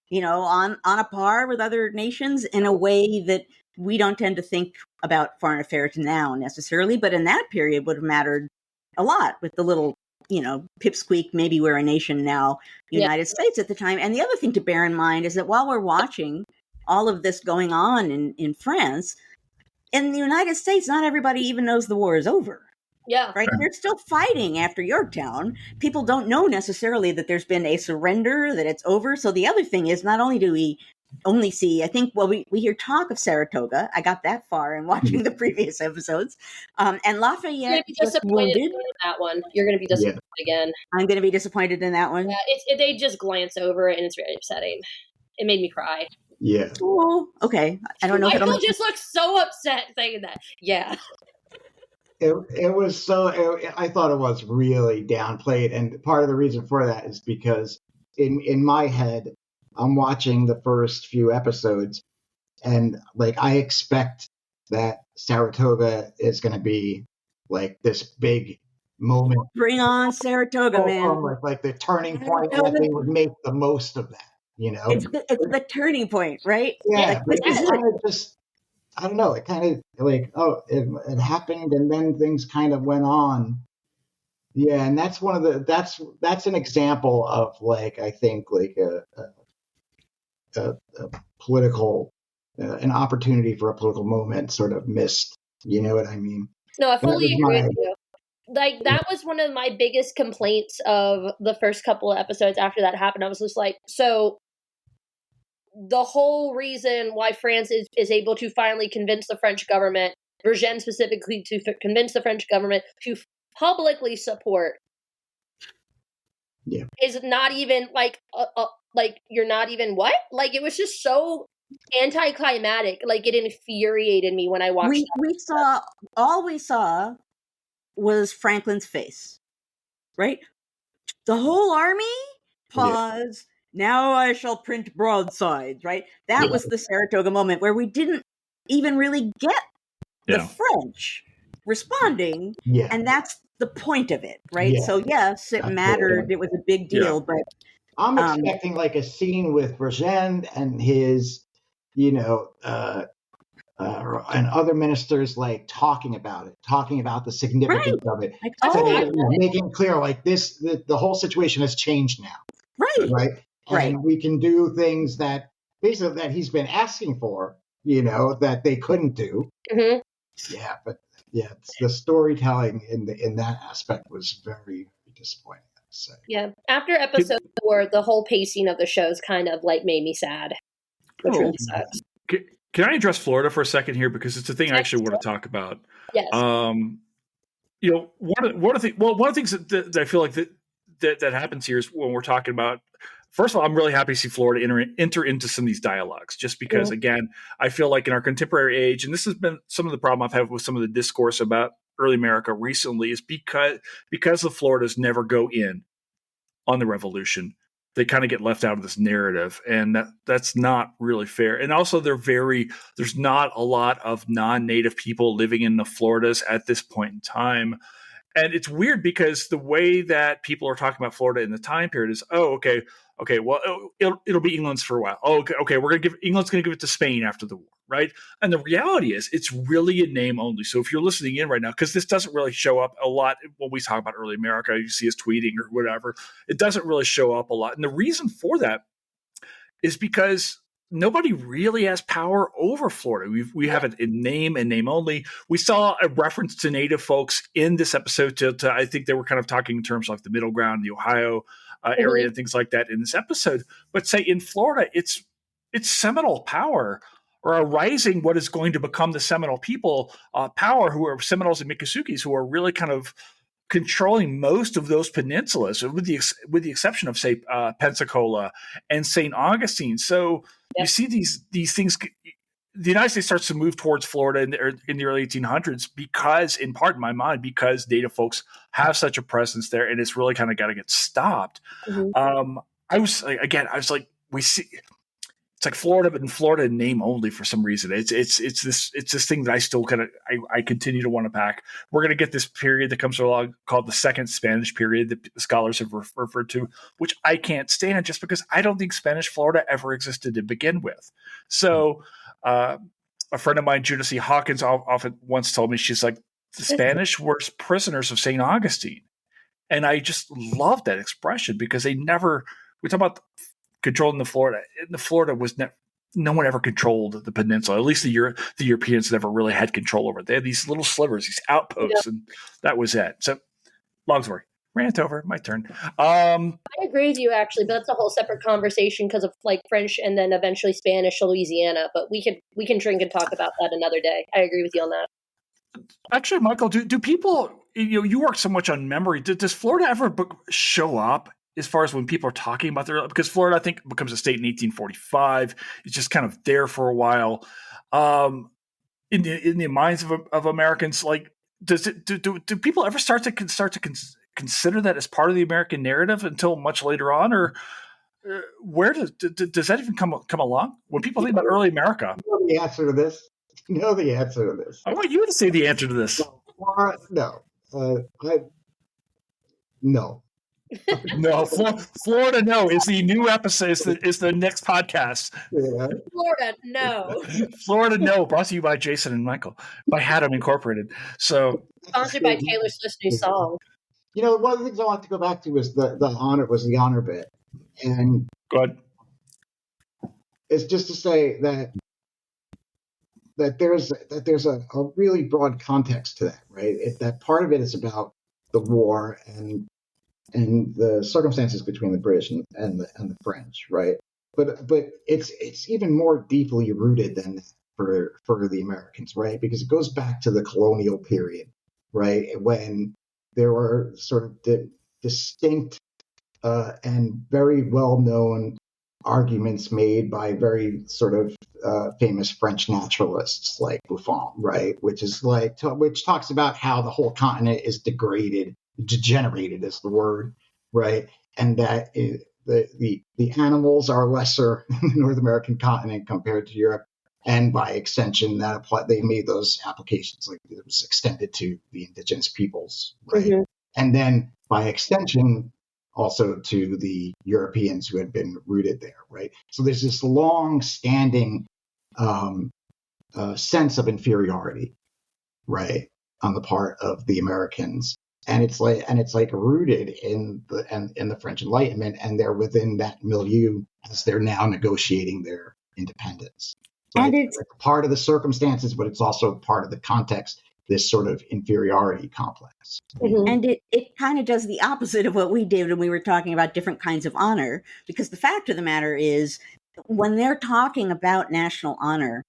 you know, on a par with other nations in a way that we don't tend to think about foreign affairs now necessarily, but in that period would have mattered a lot with the little, you know, pipsqueak, maybe we're a nation now, United States at the time. And the other thing to bear in mind is that while we're watching all of this going on in France, in the United States, not everybody even knows the war is over. Yeah. Right. They're still fighting after Yorktown. People don't know necessarily that there's been a surrender, that it's over. So the other thing is, not only do we only see, I think, well, we hear talk of Saratoga. I got that far in watching the previous episodes. And Lafayette. You're going to be disappointed in that one. You're going to be disappointed again. I'm going to be disappointed in that one. Yeah, they just glance over it and it's very upsetting. It made me cry. Yeah. Oh, okay. I don't know. Michael just looks so upset saying that. Yeah. It was so. I thought it was really downplayed, and part of the reason for that is because in my head, I'm watching the first few episodes, and like I expect that Saratoga is going to be like this big moment. Bring on Saratoga, man! Like the turning point that they would make the most of that. You know, it's the turning point, right? Yeah, like, it's kind of just. I don't know. It kind of like, it happened, and then things kind of went on. Yeah, and that's one of the that's an example of like, I think like a political an opportunity for a political moment sort of missed. You know what I mean? No, I fully agree with you. Like that was one of my biggest complaints of the first couple of episodes after that happened. I was just like, so. The whole reason why France is able to finally convince the French government, Vergennes specifically, to convince the French government to publicly support, is not even like you're not even what? Like it was just so anticlimactic. Like it infuriated me when I watched. We saw was Franklin's face, right? The whole army pause. Yeah. Now I shall print broadsides, right? That was the Saratoga moment where we didn't even really get the French responding. Yeah. And that's the point of it, right? Yeah. So yes, it mattered. It was a big deal, but I'm expecting like a scene with Vergennes and his, you know, and other ministers like talking about the significance of it. Like, making clear like this, the whole situation has changed now. Right. And we can do things that basically that he's been asking for, that they couldn't do. Mm-hmm. Yeah, but the storytelling in that aspect was very, very disappointing, I have to say. Yeah, after episode 4, the whole pacing of the shows kind of like made me sad, which really sucks. Can I address Florida for a second here, because it's a thing I actually want to talk about. Yes. One of the things that I feel like that happens here is when we're talking about. First of all, I'm really happy to see Florida enter into some of these dialogues, just because, again, I feel like in our contemporary age, and this has been some of the problem I've had with some of the discourse about early America recently, is because the Floridas never go in on the revolution. They kind of get left out of this narrative, and that's not really fair. And also, there's not a lot of non-native people living in the Floridas at this point in time. And it's weird because the way that people are talking about Florida in the time period is, well, it'll be England's for a while. Okay, England's going to give it to Spain after the war, right? And the reality is, it's really a name only. So if you're listening in right now, because this doesn't really show up a lot when we talk about early America, you see us tweeting or whatever, it doesn't really show up a lot. And the reason for that is because nobody really has power over Florida. We have it in name and name only. We saw a reference to Native folks in this episode to I think they were kind of talking in terms of like the middle ground, the Ohio area, and things like that in this episode. But say in Florida, it's Seminole power, or a rising what is going to become the Seminole people power, who are Seminoles and Miccosukees, who are really kind of controlling most of those peninsulas, with the exception of, say, Pensacola and St. Augustine. So you see these things. The United States starts to move towards Florida in the early 1800s because, in part, in my mind, because Native folks have such a presence there, and it's really kind of got to get stopped. I was like, we see. It's like Florida, but in Florida in name only for some reason. It's this thing that I still I continue to want to pack. We're going to get this period that comes along called the Second Spanish Period that scholars have referred to, which I can't stand, just because I don't think Spanish Florida ever existed to begin with. So a friend of mine, Judith C. Hawkins, often once told me, she's like, the Spanish were prisoners of St. Augustine. And I just love that expression, because we talk about controlling the Florida was no one ever controlled the peninsula. At least the Europeans never really had control over it. They had these little slivers, these outposts, and that was it. So, long story. Rant over. My turn. I agree with you, actually, but that's a whole separate conversation because of like French and then eventually Spanish to Louisiana. But we can drink and talk about that another day. I agree with you on that. Actually, Michael, do people? You work so much on memory. Does Florida ever show up? As far as when people are talking about because Florida, I think, becomes a state in 1845. It's just kind of there for a while. In the minds of Americans, like, do people ever start to consider that as part of the American narrative until much later on, or where does that even come along when people think about early America? You know the answer to this. I want you to say the answer to this. No. No. No, Florida. No is the new episode. Is the next podcast. Yeah. Florida. No. Florida. No. Brought to you by Jason and Michael, by Hattem Incorporated. So sponsored by Taylor Swift's new song. One of the things I want to go back to was the honor bit, and go ahead. It's just to say that there's a really broad context to that, right? That part of it is about the war and the circumstances between the British and the French, right? But it's even more deeply rooted than for the Americans, right? Because it goes back to the colonial period, right? When there were sort of distinct and very well-known arguments made by very sort of famous French naturalists like Buffon, right? Which talks about how the whole continent is degenerated is the word, right? And that the animals are lesser in the North American continent compared to Europe, and by extension, they made those applications, like it was extended to the indigenous peoples, right? Mm-hmm. And then by extension, also to the Europeans who had been rooted there, right? So there's this long-standing sense of inferiority, right, on the part of the Americans. And it's like rooted in the French Enlightenment, and they're within that milieu as they're now negotiating their independence. And it's part of the circumstances, but it's also part of the context, this sort of inferiority complex. Mm-hmm. And it kind of does the opposite of what we did when we were talking about different kinds of honor, because the fact of the matter is, when they're talking about national honor,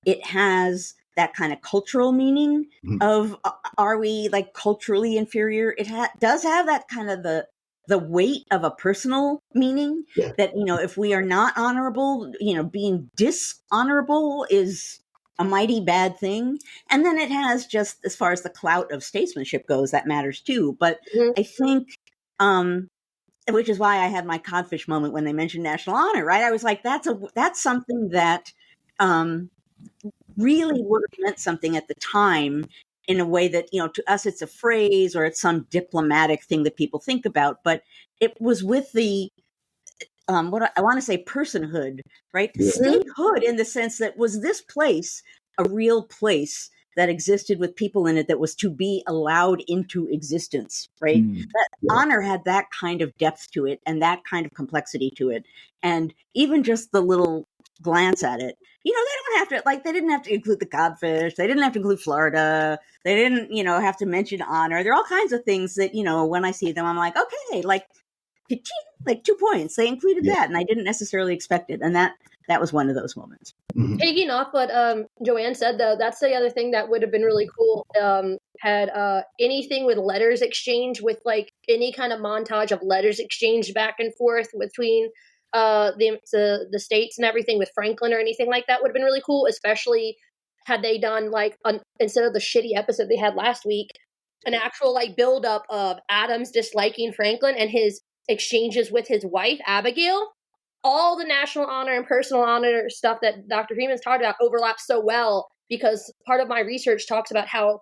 it has that kind of cultural meaning of, are we like culturally inferior? It does have that kind of the weight of a personal meaning that, if we are not honorable, being dishonorable is a mighty bad thing. And then it has, just as far as the clout of statesmanship goes, that matters too. But I think, which is why I had my codfish moment when they mentioned national honor, right? I was like, that's something that really would have meant something at the time, in a way that, to us, it's a phrase or it's some diplomatic thing that people think about. But it was with the, what I want to say, personhood, right? Yeah. Statehood, in the sense that, was this place a real place that existed with people in it that was to be allowed into existence, right? That honor had that kind of depth to it and that kind of complexity to it. And even just the little glance at it, they don't have to, like, they didn't have to include the codfish. They didn't have to include Florida. They didn't, have to mention honor. There are all kinds of things that, when I see them, I'm like, okay, like 2 points. They included that, and I didn't necessarily expect it. And that was one of those moments. Taking off what Joanne said, though, that's the other thing that would have been really cool. Had anything with letters exchange, with like any kind of montage of letters exchanged back and forth between the states and everything with Franklin or anything like that would have been really cool, especially had they done like instead of the shitty episode they had last week, an actual like build up of Adams disliking Franklin and his exchanges with his wife Abigail. All the national honor and personal honor stuff that Dr. Freeman's talked about overlaps so well, because part of my research talks about how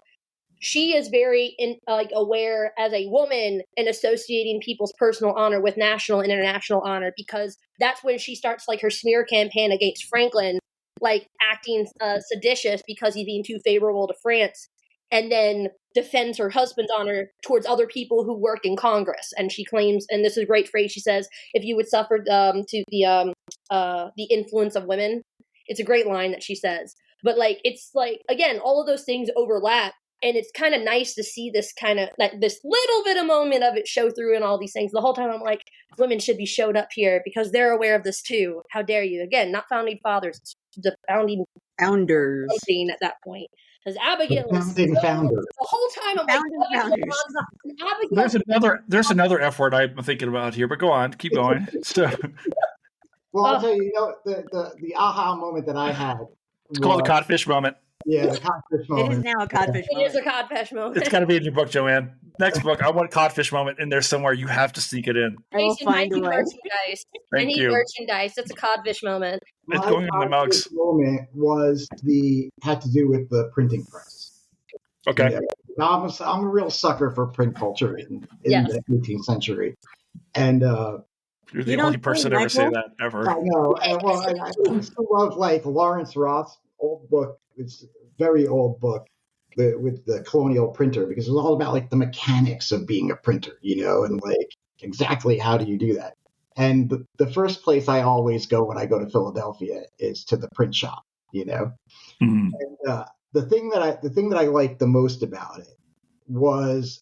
she is very aware as a woman in associating people's personal honor with national and international honor, because that's when she starts like her smear campaign against Franklin, like acting seditious because he's being too favorable to France, and then defends her husband's honor towards other people who work in Congress. And she claims, and this is a great phrase, she says, if you would suffer to the influence of women. It's a great line that she says. But like, it's like, again, all of those things overlap. And it's kind of nice to see this kind of, like, this little bit of moment of it show through in all these things. The whole time I'm like, women should be showed up here because they're aware of this too. How dare you? Again, not founding fathers, the founders at that point. Because Abigail is the whole time I'm like, Abigail. There's another F word I'm thinking about here, but go on, keep going. So, well, I'll tell you, the aha moment that I had. It's called the codfish moment. Yeah, the codfish moment. It is now a codfish moment. It is a codfish moment. It's got to be in your book, Joanne. Next book, I want a codfish moment in there somewhere. You have to sneak it in. I will find a way. Thank you. Merchandise. It's a codfish moment. It's going in the mugs. Moment had to do with the printing press. Okay. Yeah, I'm a real sucker for print culture in the 18th century, and you're the only person to ever say that ever. I know. I used to love like Lawrence Roth's old book. It's a very old book with the colonial printer, because it was all about like the mechanics of being a printer, and like exactly how do you do that. And the first place I always go when I go to Philadelphia is to the print shop, And the thing that I liked the most about it was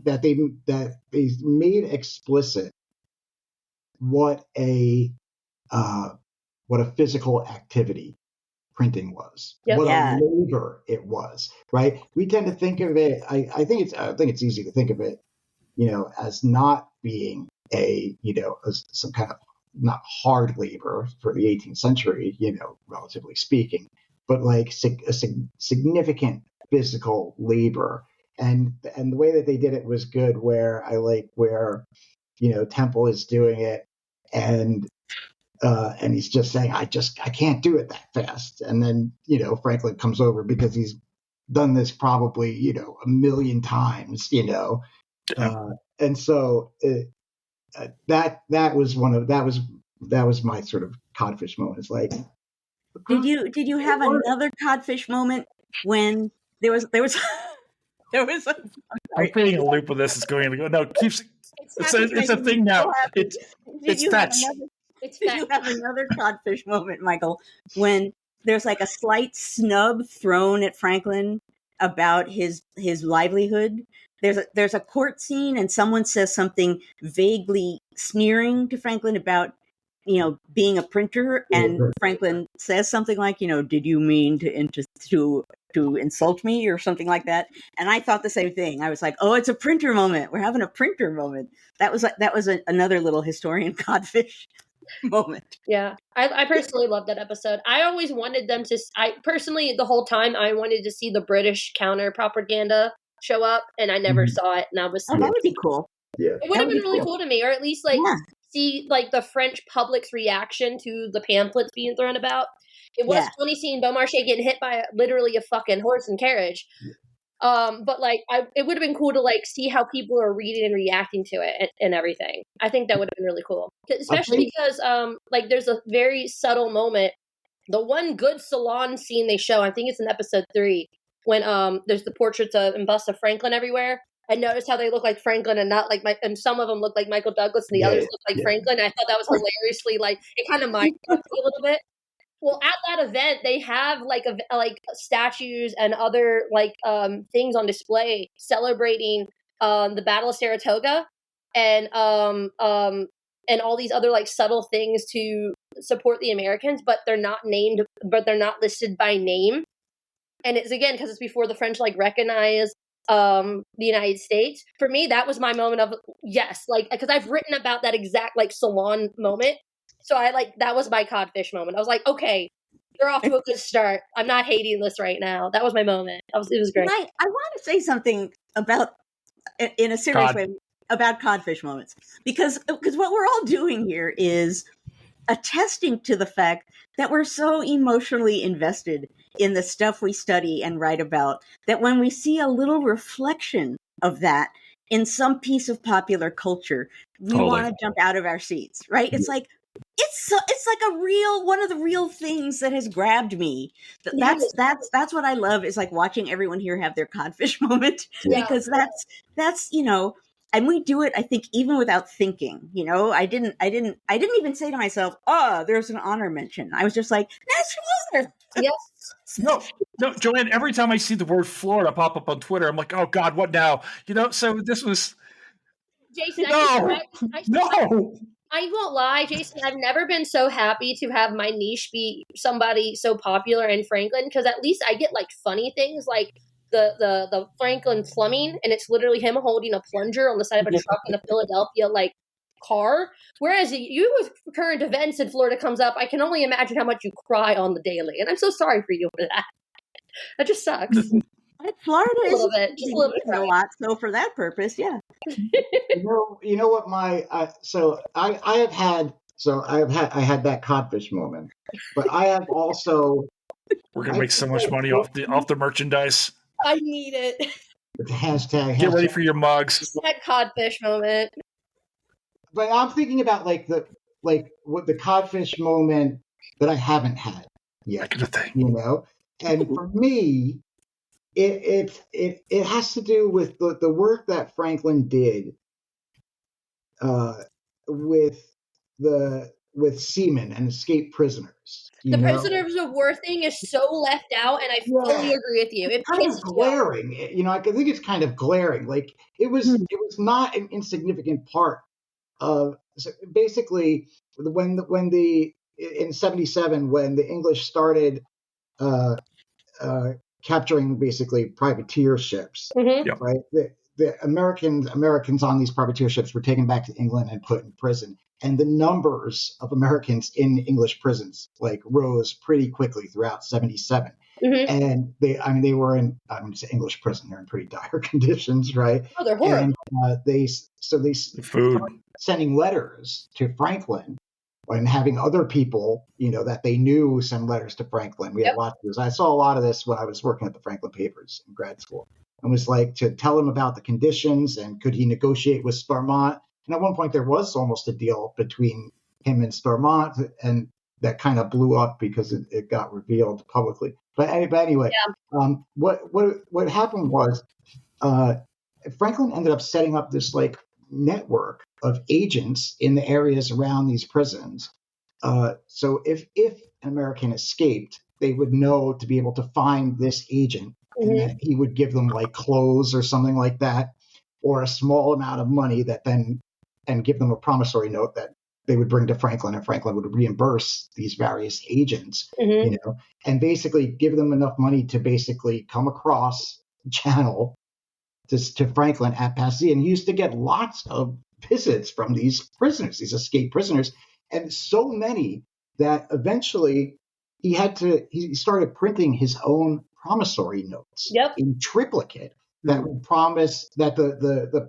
that they made explicit what a physical activity printing was, what a labor it was, right? We tend to think of it. I think it's easy to think of it, as not being some kind of not hard labor for the 18th century, relatively speaking, but like a significant physical labor. And the way that they did it was good. Where Temple is doing it, and he's just saying, I can't do it that fast. And then, Franklin comes over because he's done this probably, a million times, and so that was my sort of codfish moment. It's like, did you have another codfish moment when there was I'm creating a loop with this. It's going to go. No, keeps. It's a thing now. It's fetch. Did you have another codfish moment, Michael, when there's like a slight snub thrown at Franklin about his livelihood. There's a court scene and someone says something vaguely sneering to Franklin about, being a printer, and Franklin says something like, did you mean to insult me or something like that? And I thought the same thing. I was like, oh, it's a printer moment. We're having a printer moment. That was another little historian codfish moment. Yeah, I personally love that episode. I always wanted them to. I personally, the whole time, I wanted to see the British counter propaganda show up, and I never saw it. And I was, that would be cool. Yeah, it would have been really cool to me, or at least see like the French public's reaction to the pamphlets being thrown about. It was funny seeing Beaumarchais getting hit by literally a fucking horse and carriage. But like, it would have been cool to like see how people are reading and reacting to it and everything. I think that would have been really cool, especially because like there's a very subtle moment. The one good salon scene they show, I think it's in episode 3, when there's the portraits and busts of Franklin everywhere. I noticed how they look like Franklin and not like and some of them look like Michael Douglas and the others look like Franklin. I thought that was hilariously like it kind of mind fucked me a little bit. Well, at that event, they have like statues and other like things on display celebrating the Battle of Saratoga and all these other like subtle things to support the Americans, but they're not named, but they're not listed by name. And it's again because it's before the French like recognize the United States. For me, that was my moment of yes, like because I've written about that exact like salon moment. So that was my codfish moment. I was like, okay, you're off to a good start. I'm not hating this right now. That was my moment. It was great. I want to say something about, in a serious way, about codfish moments. Because what we're all doing here is attesting to the fact that we're so emotionally invested in the stuff we study and write about, that when we see a little reflection of that in some piece of popular culture, we want to jump out of our seats, right? It's like, it's like one of the real things that has grabbed me. That's what I love, is like watching everyone here have their codfish moment, because that's and we do it, I think, even without thinking. I didn't even say to myself, oh, there's an honor mention. I was just like, national honor. Yes. No, Joanne, every time I see the word Florida pop up on Twitter, I'm like, oh God, what now? So this was Jason. No. I won't lie, Jason, I've never been so happy to have my niche be somebody so popular in Franklin, because at least I get like funny things like the Franklin plumbing, and it's literally him holding a plunger on the side of a truck in a Philadelphia like car. Whereas you with current events in Florida comes up, I can only imagine how much you cry on the daily. And I'm so sorry for you for that. That just sucks. Florida is just a little bit a lot. So for that purpose, yeah. You know what I had that codfish moment, but I have also. We're gonna make so much money off the merchandise. I need it. Hashtag. Get ready for your mugs. That codfish moment. But I'm thinking about what the codfish moment that I haven't had yet. That kind of thing. And for me, it has to do with the work that Franklin did with seamen and escaped prisoners. The prisoners of war thing is so left out, and I fully agree with you. It's kind of glaring. I think it's kind of glaring. Like it was not an insignificant part of basically in 77 when the English started capturing basically privateer ships, right? The Americans on these privateer ships were taken back to England and put in prison. And the numbers of Americans in English prisons rose pretty quickly throughout 77. Mm-hmm. And they were in, I wouldn't say English prison, they're in pretty dire conditions, right? Oh, they're horrible. And they started sending letters to Franklin and having other people, that they knew send letters to Franklin. We had lots of this. I saw a lot of this when I was working at the Franklin papers in grad school. And was to tell him about the conditions and could he negotiate with Stormont. And at one point there was almost a deal between him and Stormont, and that kind of blew up because it got revealed publicly. But anyway, what happened was Franklin ended up setting up this network of agents in the areas around these prisons. So if an American escaped, they would know to be able to find this agent, and that he would give them like clothes or something like that, or a small amount of money and give them a promissory note that they would bring to Franklin, and Franklin would reimburse these various agents, and basically give them enough money to basically come across the channel to Franklin at Passy. And he used to get lots of visits from these prisoners, these escaped prisoners, and so many that eventually he started printing his own promissory notes in triplicate that would promise that the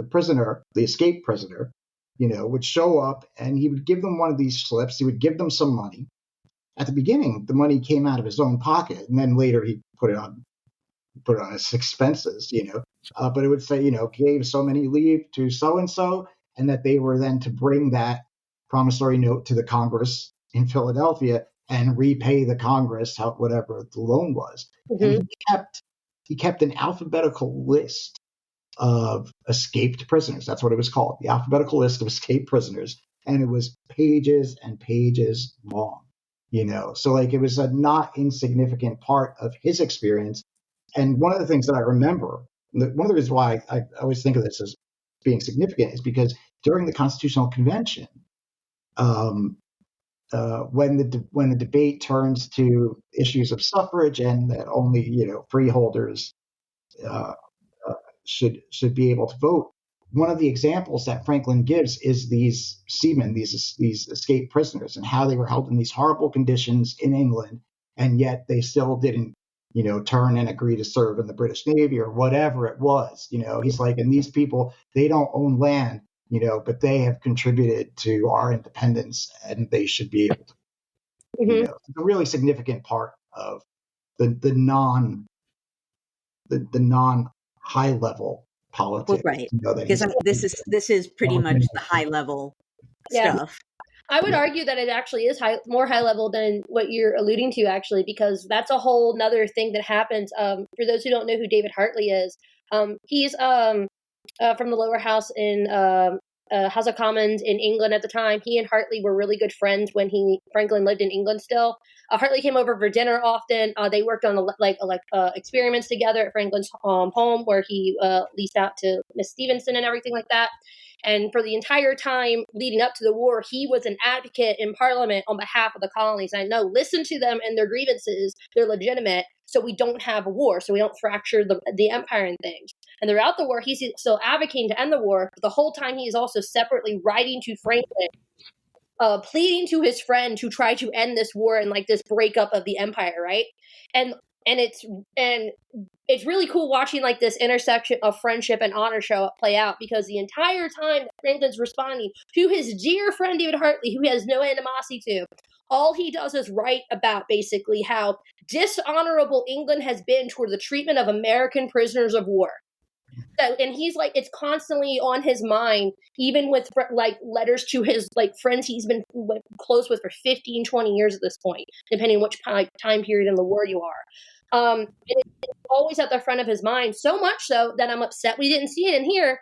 prisoner, the escaped prisoner, would show up, and he would give them one of these slips. He would give them some money. At the beginning, the money came out of his own pocket, and then later he put it on his expenses, but it would say, gave so many leave to so-and-so, and that they were then to bring that promissory note to the Congress in Philadelphia and repay the Congress whatever the loan was. And he kept an alphabetical list of escaped prisoners. That's what it was called, the alphabetical list of escaped prisoners. And it was pages and pages long, So like it was a not insignificant part of his experience. And one of the things that I remember, one of the reasons why I always think of this as being significant, is because during the Constitutional Convention, when the debate turns to issues of suffrage and that only freeholders should be able to vote, one of the examples that Franklin gives is these seamen, these escaped prisoners, and how they were held in these horrible conditions in England, and yet they still didn't turn and agree to serve in the British Navy or whatever it was. He's like, and these people, they don't own land, but they have contributed to our independence, and they should be able to. It's a really significant part of the non high level politics. Right. Because this is pretty much the high level stuff. I would argue that it actually is more high level than what you're alluding to, actually, because that's a whole nother thing that happens. For those who don't know who David Hartley is, he's from the lower house in House of Commons in England at the time. He and Hartley were really good friends when Franklin lived in England still. Hartley came over for dinner often. They worked on experiments together at Franklin's home, where he leased out to Miss Stevenson and everything like that. And for the entire time leading up to the war, he was an advocate in Parliament on behalf of the colonies. And I know, listen to them and their grievances. They're legitimate, so we don't have a war, so we don't fracture the empire and things. And throughout the war, he's still advocating to end the war. But the whole time, he is also separately writing to Franklin, pleading to his friend to try to end this war and like this breakup of the empire, right? And it's really cool watching like this intersection of friendship and honor play out, because the entire time that Franklin's responding to his dear friend David Hartley, who he has no animosity to, all he does is write about basically how dishonorable England has been toward the treatment of American prisoners of war. So, and he's like, it's constantly on his mind, even with like letters to his like friends he's been close with for 15, 20 years at this point, depending on which time period in the war you are. And it's always at the front of his mind, so much so that I'm upset we didn't see it in here.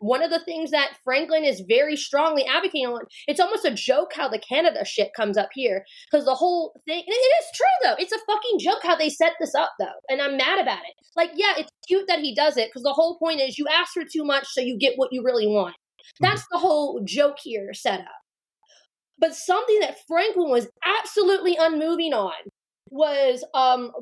One of the things that Franklin is very strongly advocating on, it's almost a joke how the Canada shit comes up here, because the whole thing, it is true though, it's a fucking joke how they set this up though, and I'm mad about it. Like, yeah, it's cute that he does it, because the whole point is you ask for too much so you get what you really want. That's the whole joke here set up. But something that Franklin was absolutely unmoving on was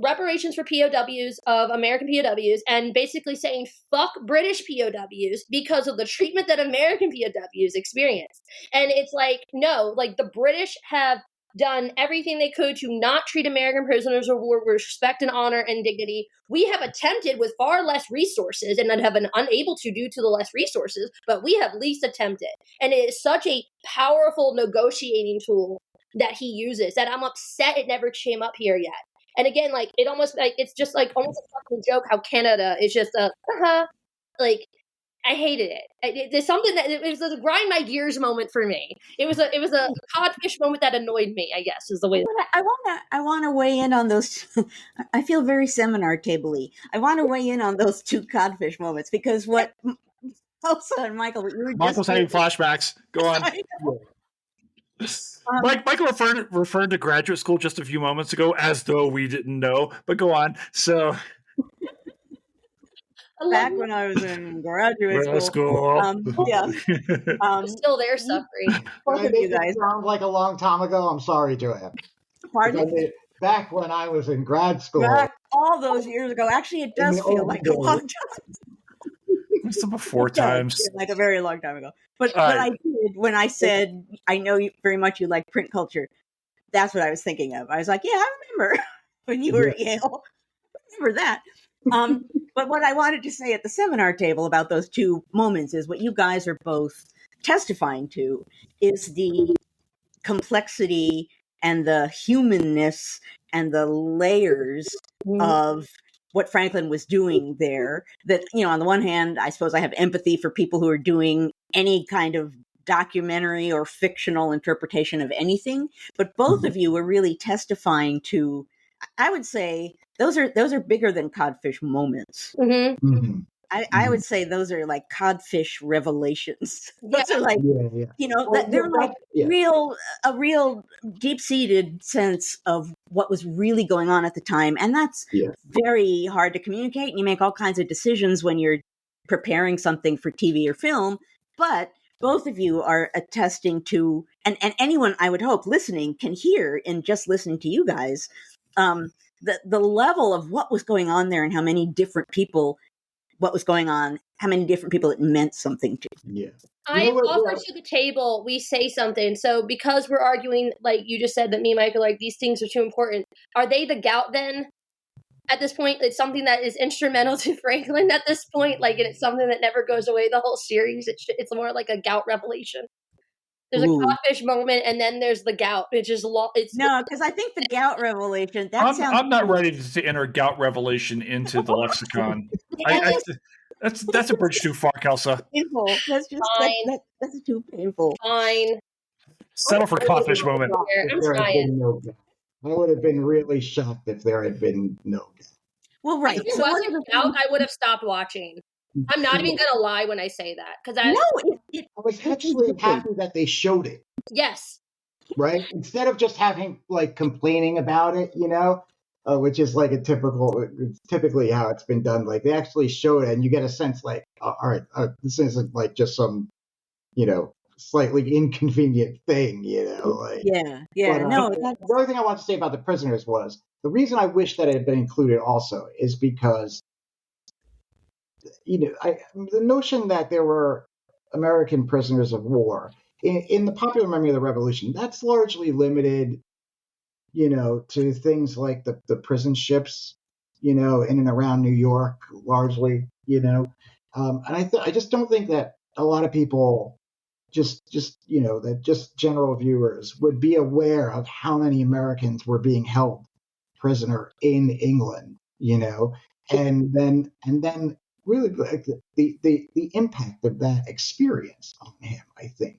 reparations for POWs of American POWs, and basically saying fuck British POWs because of the treatment that American POWs experienced. And it's like, no, like the British have done everything they could to not treat American prisoners of war with respect and honor and dignity. We have attempted with far less resources and have been unable to due to the less resources, but we have at least attempted. And it is such a powerful negotiating tool that he uses that I'm upset it never came up here yet. And again, like it almost like it's just like almost a fucking joke how Canada is just like I hated it. There's something that it was a grind my gears moment for me. It was a codfish moment that annoyed me, I guess, is the way. I want to weigh in on those. I feel very seminar table-y. I want to weigh in on those two codfish moments, because what Kelsa and Michael, Michael's having flashbacks. Go on. Michael referred to graduate school just a few moments ago as though we didn't know, but go on. So back when I was in graduate school. Still there suffering. Both of you guys sound like a long time ago. I'm sorry, Joanne. Pardon? Back when I was in grad school. Back all those years ago. Actually, it does feel like a long time. Some before times. Like a very long time ago. But I did when I said, I know you very much you like print culture. That's what I was thinking of. I was like, yeah, I remember when you were at Yale. I remember that. But what I wanted to say at the seminar table about those two moments is what you guys are both testifying to is the complexity and the humanness and the layers of what Franklin was doing there. That, on the one hand, I suppose I have empathy for people who are doing any kind of documentary or fictional interpretation of anything. But both of you were really testifying to, I would say, those are bigger than codfish moments. I would say those are like codfish revelations. Those are like, they're like a real deep-seated sense of what was really going on at the time. And that's very hard to communicate. And you make all kinds of decisions when you're preparing something for TV or film. But both of you are attesting to, and anyone I would hope listening can hear in just listening to you guys, the level of what was going on there and how many different people it meant something to. Yeah. I offer to the table, we say something. So because we're arguing, like you just said, that me and Mike are like, these things are too important. Are they the gout then? At this point, it's something that is instrumental to Franklin at this point. Like, and it's something that never goes away the whole series. It's more like a gout revelation. There's a codfish moment, and then there's the gout. It's just no, because I think the gout revelation. I'm not ready to enter gout revelation into the lexicon. That's a bridge too far, Kelsa. Painful. That's just that's too painful. Fine. Settle for codfish moment. I'm trying. I would have been really shocked if there had been no gout. Well, right. If it wasn't gout, I would have stopped watching. I'm not even going to lie when I say that. I was actually happy that they showed it. Yes. Right? Instead of just having, complaining about it, which is typically how it's been done. Like, they actually showed it, and you get a sense all right, this isn't just some, slightly inconvenient thing, Yeah. The other thing I want to say about the prisoners was, the reason I wish that it had been included also is because, the notion that there were American prisoners of war in the popular memory of the Revolution, that's largely limited, to things like the prison ships, in and around New York, largely, and I just don't think that a lot of people, that just general viewers would be aware of how many Americans were being held prisoner in England, and then really the impact of that experience on him, I think,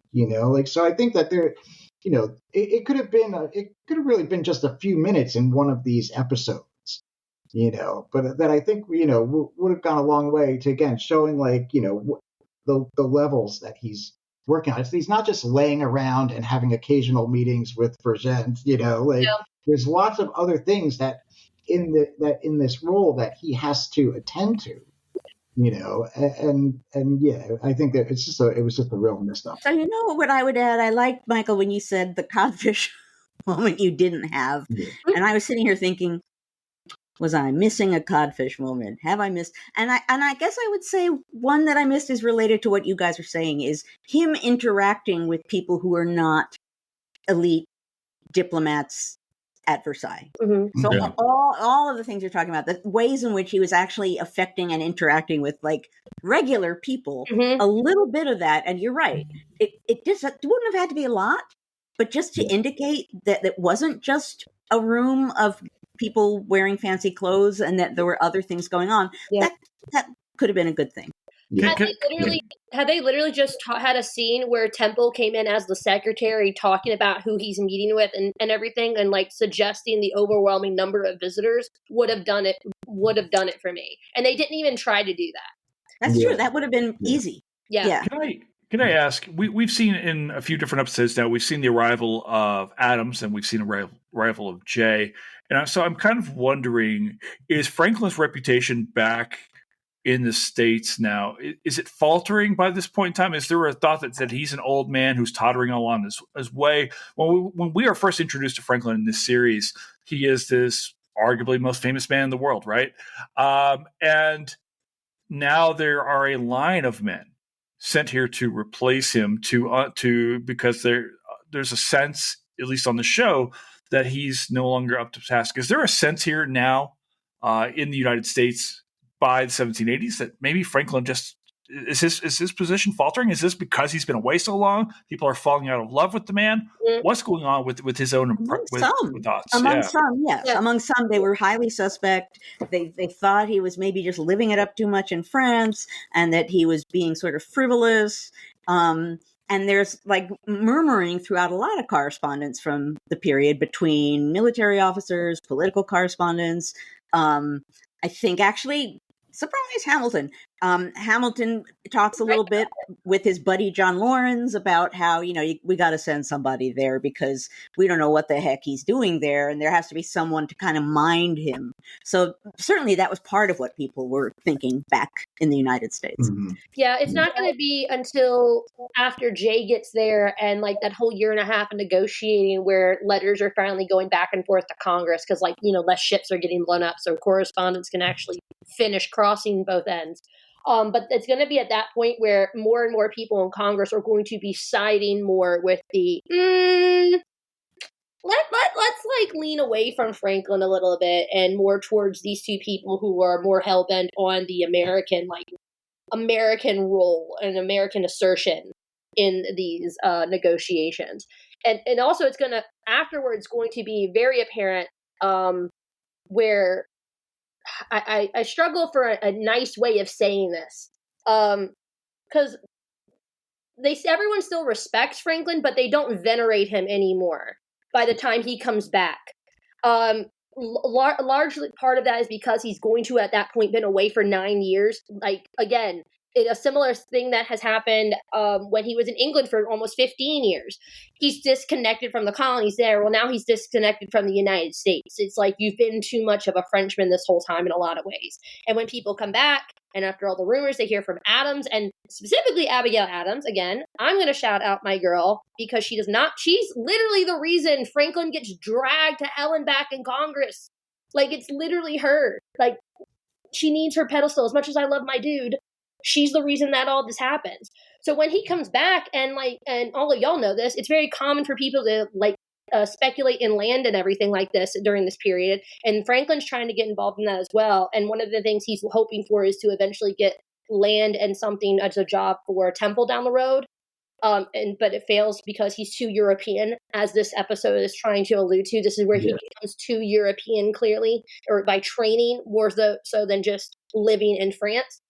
so I think that there, it could have really been just a few minutes in one of these episodes, but that I think, would have gone a long way to, again, showing the levels that he's working on. He's not just laying around and having occasional meetings with Vergennes, there's lots of other things that in this role that he has to attend to. I think that it was just a real messed up. So what I would add, I liked, Michael, when you said the codfish moment you didn't have, and I was sitting here thinking, was I missing a codfish moment? Have I missed? And I guess I would say one that I missed is related to what you guys are saying, is him interacting with people who are not elite diplomats at Versailles. So all of the things you're talking about, the ways in which he was actually affecting and interacting with regular people, a little bit of that, and you're right, it just wouldn't have had to be a lot, but just to indicate that it wasn't just a room of people wearing fancy clothes and that there were other things going on, that could have been a good thing. Had they literally just had a scene where Temple came in as the secretary talking about who he's meeting with and everything, and suggesting the overwhelming number of visitors would have done it for me. And they didn't even try to do that. That's true. That would have been easy. Yeah. Can Can I ask, we've seen in a few different episodes now, we've seen the arrival of Adams and we've seen the arrival of Jay. And so I'm kind of wondering, is Franklin's reputation back in the States now? Is it faltering by this point in time? Is there a thought that he's an old man who's tottering along his way? When we are first introduced to Franklin in this series, he is this arguably most famous man in the world, right? And now there are a line of men sent here to replace him because there's a sense, at least on the show, that he's no longer up to task. Is there a sense here now in the United States by the 1780s that maybe Franklin just is his position faltering? Is this because he's been away so long? People are falling out of love with the man. What's going on with his own thoughts? Among some, yes. Yeah. Among some, they were highly suspect. They thought he was maybe just living it up too much in France, and that he was being sort of frivolous. And there's like murmuring throughout a lot of correspondence from the period between military officers, political correspondents. I think actually, surprise, Hamilton. Hamilton talks a little bit with his buddy John Laurens about how, we got to send somebody there because we don't know what the heck he's doing there. And there has to be someone to kind of mind him. So certainly that was part of what people were thinking back in the United States. Mm-hmm. Yeah, it's not going to be until after Jay gets there and like that whole year and a half of negotiating where letters are finally going back and forth to Congress because less ships are getting blown up. So correspondence can actually finish crossing both ends. But it's going to be at that point where more and more people in Congress are going to be siding more with the let's lean away from Franklin a little bit and more towards these two people who are more hell bent on the American role and American assertion in these negotiations. And also it's afterwards going to be very apparent where I struggle for a nice way of saying this, because everyone still respects Franklin, but they don't venerate him anymore by the time he comes back. Largely part of that is because he's going to at that point been away for 9 years. Again, a similar thing that has happened when he was in England for almost 15 years. He's disconnected from the colonies there. Well, now he's disconnected from the United States. It's like you've been too much of a Frenchman this whole time in a lot of ways. And when people come back, and after all the rumors they hear from Adams, and specifically Abigail Adams, again, I'm going to shout out my girl because she's literally the reason Franklin gets dragged to hell and back in Congress. It's literally her. She needs her pedestal as much as I love my dude. She's the reason that all this happens. So when he comes back and all of y'all know this, it's very common for people to speculate in land and everything like this during this period. And Franklin's trying to get involved in that as well. And one of the things he's hoping for is to eventually get land and something as a job for a temple down the road. But it fails because he's too European, as this episode is trying to allude to. This is where he becomes too European, clearly, or by training more so than just living in France.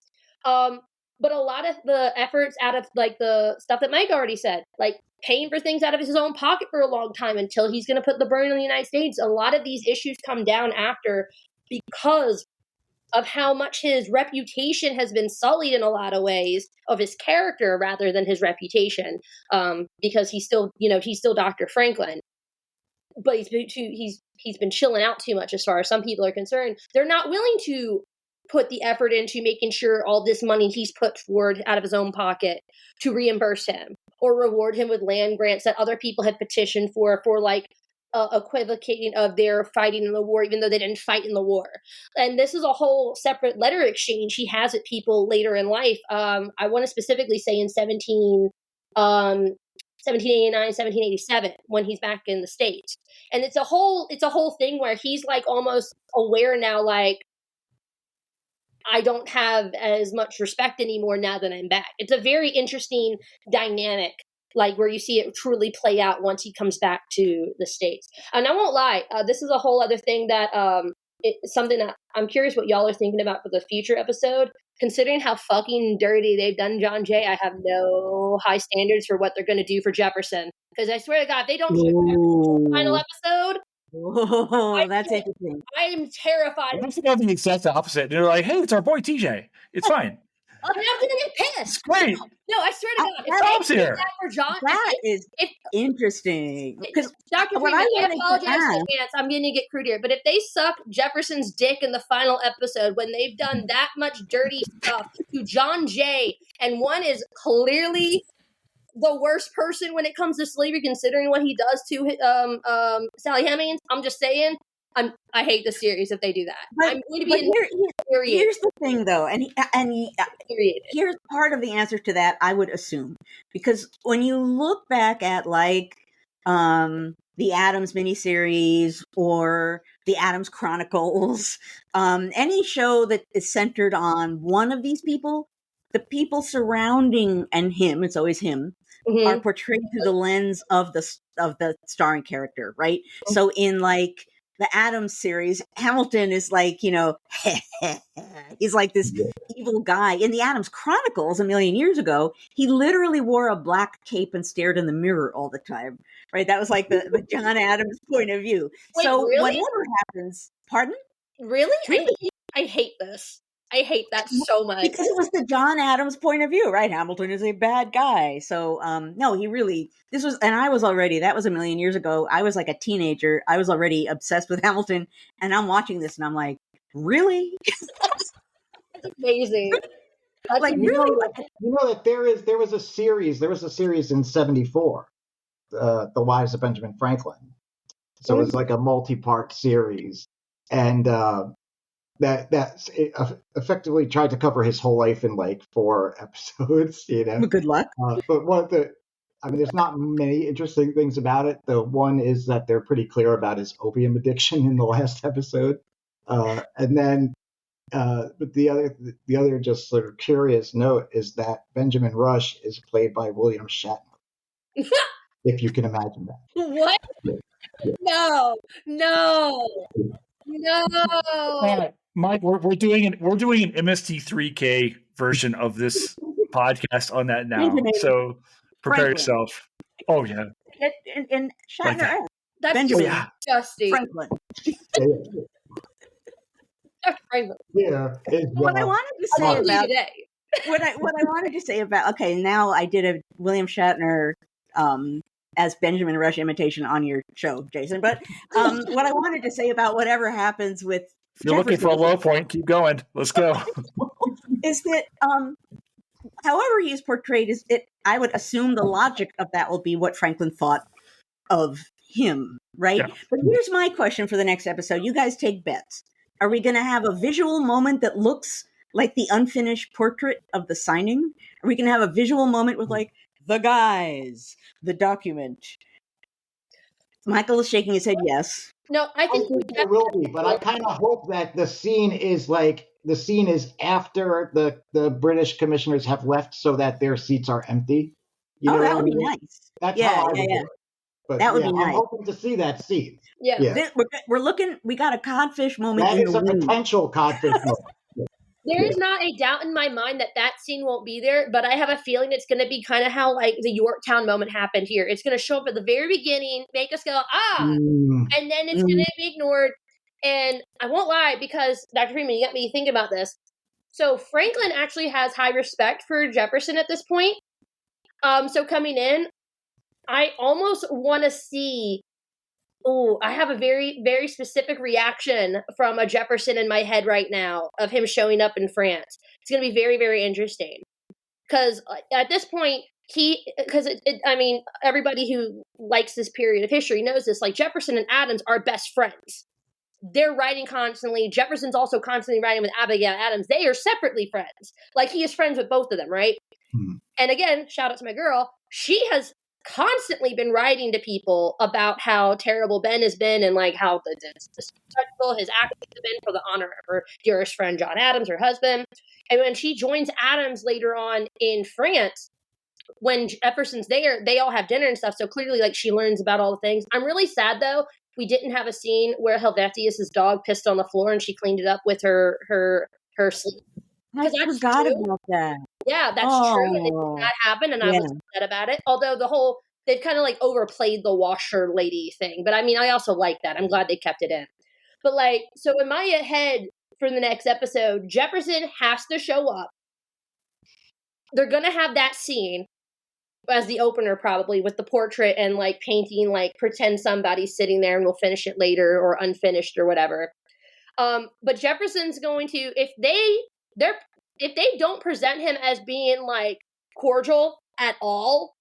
But a lot of the efforts out of the stuff that Mike already said, paying for things out of his own pocket for a long time until he's going to put the burden on the United States. A lot of these issues come down after because of how much his reputation has been sullied in a lot of ways of his character rather than his reputation. Because he's still Dr. Franklin, but he's been chilling out too much as far as some people are concerned. They're not willing to put the effort into making sure all this money he's put forward out of his own pocket to reimburse him or reward him with land grants that other people had petitioned for equivocating of their fighting in the war, even though they didn't fight in the war. And this is a whole separate letter exchange he has with people later in life. I want to specifically say in 1789, 1787, when he's back in the States. And it's a whole thing where he's almost aware now, I don't have as much respect anymore now that I'm back. It's a very interesting dynamic, where you see it truly play out once he comes back to the States. And I won't lie, this is a whole other thing that it's something that I'm curious what y'all are thinking about for the future episode. Considering how fucking dirty they've done John Jay, I have no high standards for what they're going to do for Jefferson. Because I swear to God, if they don't do Jefferson in the final episode, that's interesting. I am terrified. I'm thinking of the exact opposite. They're like, hey, it's our boy TJ. It's fine. I'm going to get pissed. Great. No, I swear to God. If Tom's they do here. that for John, That is interesting. Because Dr. what Freeman, I I wanted to apologize in ask- advance. I'm going to get crude here. But if they suck Jefferson's dick in the final episode when they've done that much dirty stuff to John Jay, and one is clearly the worst person when it comes to slavery, considering what he does to Sally Hemings, I'm just saying, I hate the series if they do that. But- I'm going to but be infuriated. here's the thing, though, and here's part of the answer to that, I would assume. Because when you look back at, like, the Addams miniseries or the Addams Chronicles, any show that is centered on one of these people, the people surrounding and him, it's always him, are portrayed through the lens of the starring character, right? So in, like, the Addams series, Hamilton is like, you know, he's like this evil guy. In the Addams Chronicles, a million years ago, he literally wore a black cape and stared in the mirror all the time, right? That was like the John Adams point of view. Wait, so really? whatever happens, pardon? Really? Really? I hate this. I hate that so much. Because it was the John Adams point of view, right? Hamilton is a bad guy. So, no, he really, that was a million years ago. I was like a teenager. I was already obsessed with Hamilton, and I'm watching this and I'm like, really? That's amazing. That's Like, amazing. really? You know that there was a series in 1974, The Wives of Benjamin Franklin. So it's like a multi-part series. And, that effectively tried to cover his whole life in like 4 episodes, you know. Good luck. But there's not many interesting things about it. The one is that they're pretty clear about his opium addiction in the last episode, and then, but the other just sort of curious note is that Benjamin Rush is played by William Shatner, if you can imagine that. What? No. Mike, we're doing an MST3K version of this podcast on that now. So prepare yourself. Oh yeah. And Shatner. Like That's Benjamin. disgusting. Franklin. Franklin. Yeah. What I wanted to say Only about today. what I wanted to say about, okay, now I did a William Shatner as Benjamin Rush imitation on your show, Jason. But what I wanted to say about whatever happens with if you're looking for a low point, keep going. Let's go. is that however he's portrayed, I would assume the logic of that will be what Franklin thought of him, right? Yeah. But here's my question for the next episode. You guys take bets. Are we going to have a visual moment that looks like the unfinished portrait of the signing? Are we going to have a visual moment with like the guys, the document? Michael is shaking his head yes. No, I think there will be, but I kind of hope that the scene is after the British commissioners have left, so that their seats are empty. You know that would be I mean? nice. That's how I would do it. But that would be nice. I'm hoping to see that scene. Yeah. We're looking. We got a codfish moment. That is a potential codfish moment. There is not a doubt in my mind that scene won't be there, but I have a feeling it's going to be kind of how like the Yorktown moment happened here. It's going to show up at the very beginning, make us go, and then it's going to be ignored. And I won't lie, because Dr. Freeman, you got me thinking about this. So Franklin actually has high respect for Jefferson at this point. So coming in, I almost want to see, I have a very, very specific reaction from a Jefferson in my head right now of him showing up in France. It's going to be very, very interesting. Because at this point, everybody who likes this period of history knows this, like Jefferson and Adams are best friends. They're writing constantly. Jefferson's also constantly writing with Abigail Adams. They are separately friends. Like he is friends with both of them, right? And again, shout out to my girl. She has constantly been writing to people about how terrible Ben has been and like how disrespectful his actions have been for the honor of her dearest friend John Adams, her husband. And when she joins Adams later on in France, when Jefferson's there, they all have dinner and stuff. So clearly, like she learns about all the things. I'm really sad though. We didn't have a scene where Helvetius' dog pissed on the floor and she cleaned it up with her sleeve. I forgot about that. Yeah, that's true. And it did not happen, and I was upset about it. Although they've kind of like overplayed the washer lady thing. But I mean, I also like that. I'm glad they kept it in. But like, so in my head for the next episode, Jefferson has to show up. they're going to have that scene as the opener, probably, with the portrait and like painting, like pretend somebody's sitting there and we'll finish it later or unfinished or whatever. But Jefferson's going to, if they don't present him as being like cordial at all,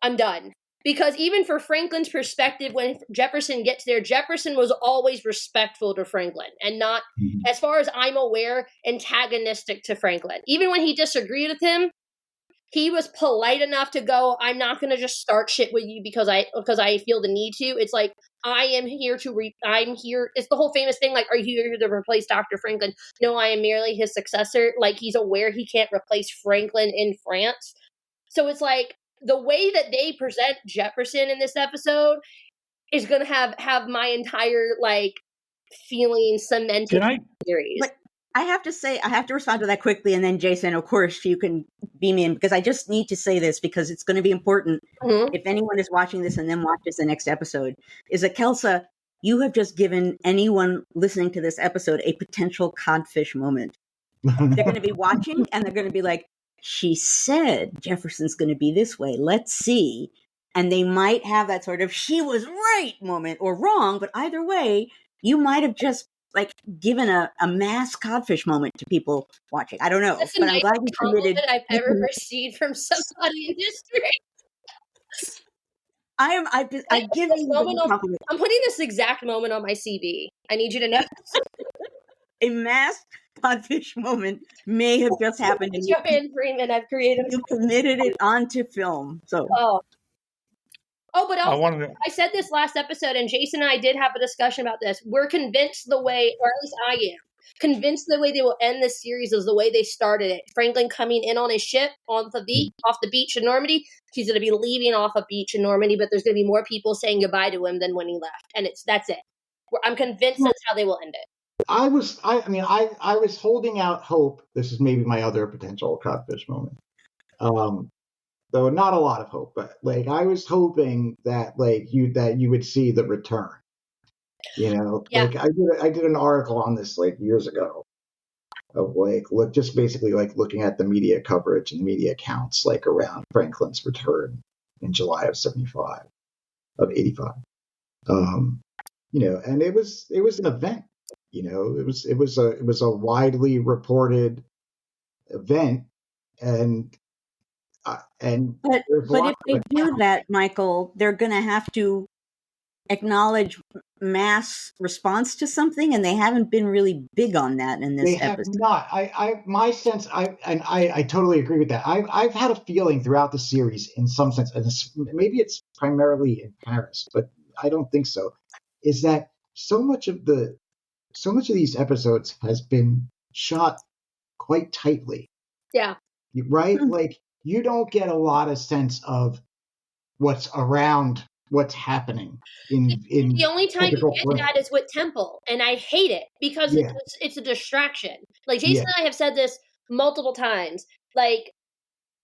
I'm done. Because even for Franklin's perspective, when Jefferson gets there, Jefferson was always respectful to Franklin and not, as far as I'm aware, antagonistic to Franklin. Even when he disagreed with him, he was polite enough to go, I'm not going to just start shit with you because I feel the need to. It's like, I am here I'm here. It's the whole famous thing, like, are you here to replace Dr. Franklin? No, I am merely his successor. Like, he's aware he can't replace Franklin in France. So it's like, the way that they present Jefferson in this episode is going to have my entire, like, feeling cemented in the series. But I have to say, I have to respond to that quickly, and then Jason, of course, you can beam in, because I just need to say this because it's going to be important if anyone is watching this and then watches the next episode, is that Kelsa, you have just given anyone listening to this episode a potential codfish moment. They're going to be watching and they're going to be like, she said Jefferson's going to be this way. Let's see. And they might have that sort of she was right moment or wrong, but either way, you might have just like given a mass codfish moment to people watching. I don't know, That's but the I'm glad you committed. I've ever received from somebody in history. I give you the compliment. I'm putting this exact moment on my CV. I need you to know. A mass codfish moment may have just happened. Joanne Freeman, I've created. You committed it onto film. So. But also, I said this last episode, and Jason and I did have a discussion about this. We're convinced the way, or at least I am, convinced the way they will end this series is the way they started it. Franklin coming in on his ship off the beach in Normandy. He's going to be leaving off a beach in Normandy, but there's going to be more people saying goodbye to him than when he left. And that's it. I'm convinced that's how they will end it. I was holding out hope. This is maybe my other potential codfish moment. Though not a lot of hope, but like I was hoping that you would see the return. You know, yeah. Like I did an article on this like years ago of just basically like looking at the media coverage and media accounts like around Franklin's return in July of 85. You know, and it was an event. You know, it was a widely reported event, but if they do that, Michael, they're going to have to acknowledge mass response to something, and they haven't been really big on that in this episode. Not. My sense, I totally agree with that. I've had a feeling throughout the series, in some sense, and maybe it's primarily in Paris, but I don't think so. Is that so much of these episodes has been shot quite tightly. Yeah. Right? Like, you don't get a lot of sense of what's happening in the only time you get that is with Temple, and I hate it because it's a distraction. Like Jason and I have said this multiple times. Like,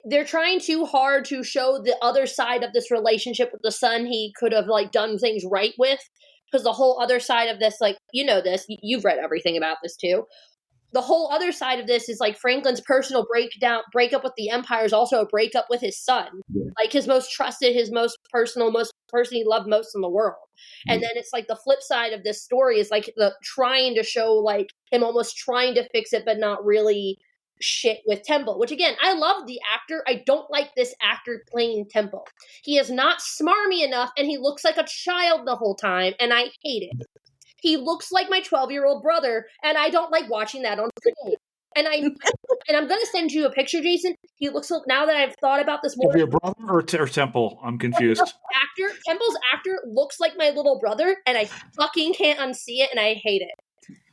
they're trying too hard to show the other side of this relationship with the son he could have like done things right with, because the whole other side of this, like, you know this, you've read everything about this too. The whole other side of this is like Franklin's personal breakup with the Empire is also a breakup with his son. Yeah. Like his most trusted, his most personal, most person he loved most in the world. Yeah. And then it's like the flip side of this story is like the trying to show like him almost trying to fix it, but not really shit with Temple, which again, I love the actor. I don't like this actor playing Temple. He is not smarmy enough and he looks like a child the whole time. And I hate it. He looks like my 12-year-old brother, and I don't like watching that on screen. And I'm going to send you a picture, Jason. He looks like, now that I've thought about this more. Your brother or Temple? I'm confused. Temple's actor looks like my little brother, and I fucking can't unsee it, and I hate it.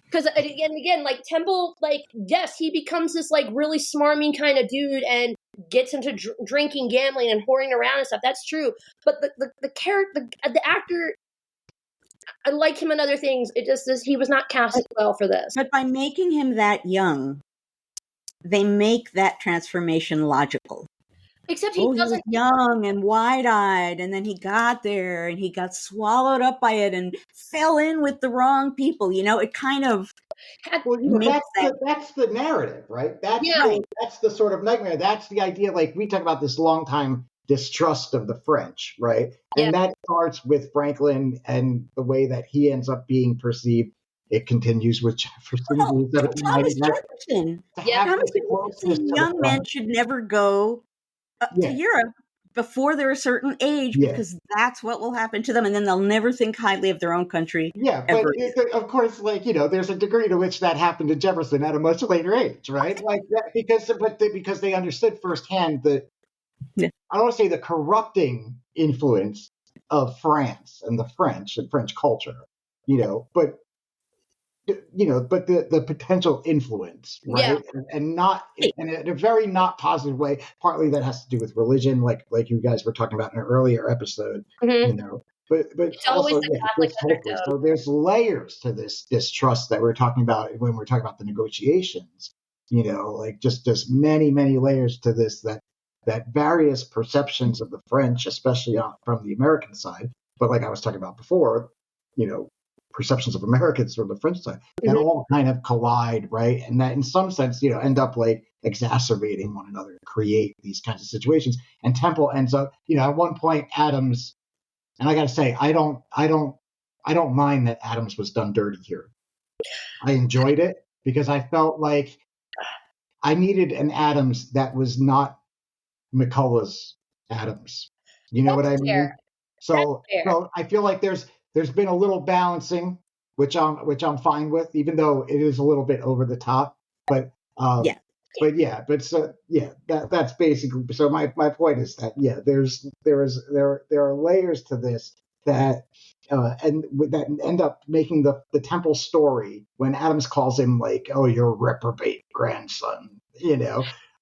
Because again, like Temple, like yes, he becomes this like really smarmy kind of dude and gets into drinking, gambling, and whoring around and stuff. That's true. But the character, the actor. I like him in other things. It just is he was not casted well for this. But by making him that young, they make that transformation logical. Except he was young and wide-eyed, and then he got there and he got swallowed up by it and fell in with the wrong people. You know, it kind of Well, that's the narrative, right? That's the sort of nightmare. That's the idea. Like we talk about this long time distrust of the French, right? And that starts with Franklin and the way that he ends up being perceived. It continues with Jefferson. Thomas Jefferson. Young men should never go to Europe before they're a certain age because that's what will happen to them, and then they'll never think highly of their own country. Yeah, but of course, there's a degree to which that happened to Jefferson at a much later age, right? Like that, because they understood firsthand the I don't want to say the corrupting influence of France and the French and French culture, but the potential influence, right? And not in a very not positive way. Partly that has to do with religion, like you guys were talking about in an earlier episode, But it's also so there's layers to this distrust that we're talking about when we're talking about the negotiations. Like just many layers to this that various perceptions of the French, especially from the American side, but like I was talking about before, perceptions of Americans from the French side, that all kind of collide, right? And that in some sense, end up like exacerbating one another to create these kinds of situations. And Temple ends up, at one point, Adams, and I got to say, I don't mind that Adams was done dirty here. I enjoyed it because I felt like I needed an Adams that was not McCullough's Adams. You know what I mean? So I feel like there's been a little balancing, which I'm fine with, even though it is a little bit over the top. But that's basically. So my point is that there are layers to this that and that end up making the Temple story when Adams calls him like, oh, your reprobate grandson,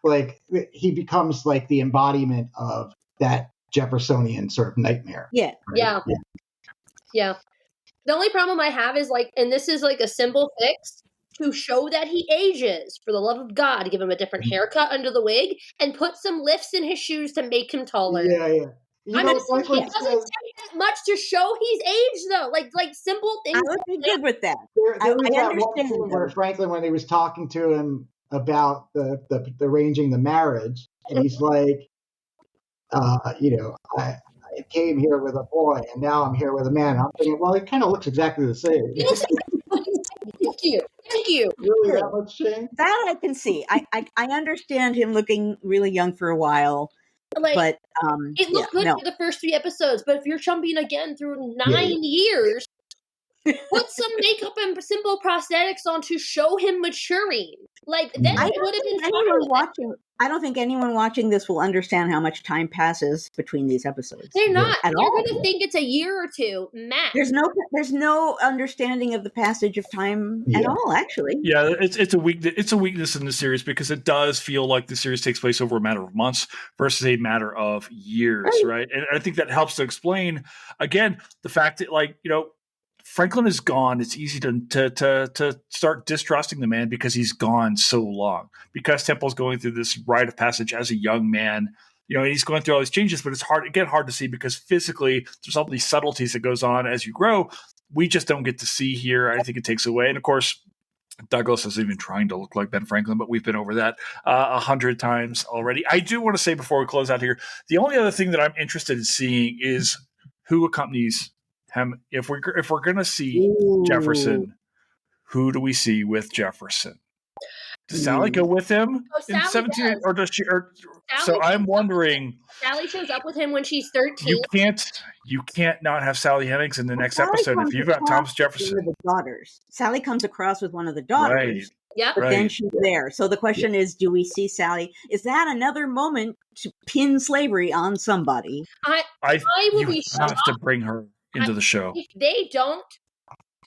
like he becomes like the embodiment of that Jeffersonian sort of nightmare. Yeah. The only problem I have is and this is like a simple fix to show that he ages, for the love of God, give him a different haircut under the wig and put some lifts in his shoes to make him taller. Yeah. It doesn't take that much to show he's aged, though. Like simple things. I would be good with that. There was that one thing where Franklin, when he was talking to him about the arranging the marriage, and he's like, I came here with a boy, and now I'm here with a man. And I'm thinking, well, it kind of looks exactly the same. Thank you. Really, that much change? That I can see. I understand him looking really young for a while. But it looked good for the first 3 episodes, but if you're jumping again through 9 years, put some makeup and simple prosthetics on to show him maturing. Then it would have been watching. I don't think anyone watching this will understand how much time passes between these episodes. They're not. You're going to think it's a year or two max. There's no understanding of the passage of time at all, actually. Yeah, it's a weakness in the series because it does feel like the series takes place over a matter of months versus a matter of years, right? And I think that helps to explain again the fact that Franklin is gone. It's easy to start distrusting the man because he's gone so long. Because Temple's going through this rite of passage as a young man, he's going through all these changes, but it's hard to see because physically there's all these subtleties that goes on as you grow. We just don't get to see here. I think it takes away. And of course, Douglas isn't even trying to look like Ben Franklin, but we've been over that 100 times already. I do want to say before we close out here, the only other thing that I'm interested in seeing is who accompanies him. If we're going to see Jefferson, who do we see with Jefferson? Does Sally go with him in 17, or does she? So I'm wondering. Sally shows up with him when she's 13. You can't not have Sally Hemings in the next episode if you've got Thomas Jefferson. One of the daughters. Sally comes across with one of the daughters. Right. Yep. But then she's there. So the question is, do we see Sally? Is that another moment to pin slavery on somebody? I would be shocked. You have to bring her into the show. If they don't,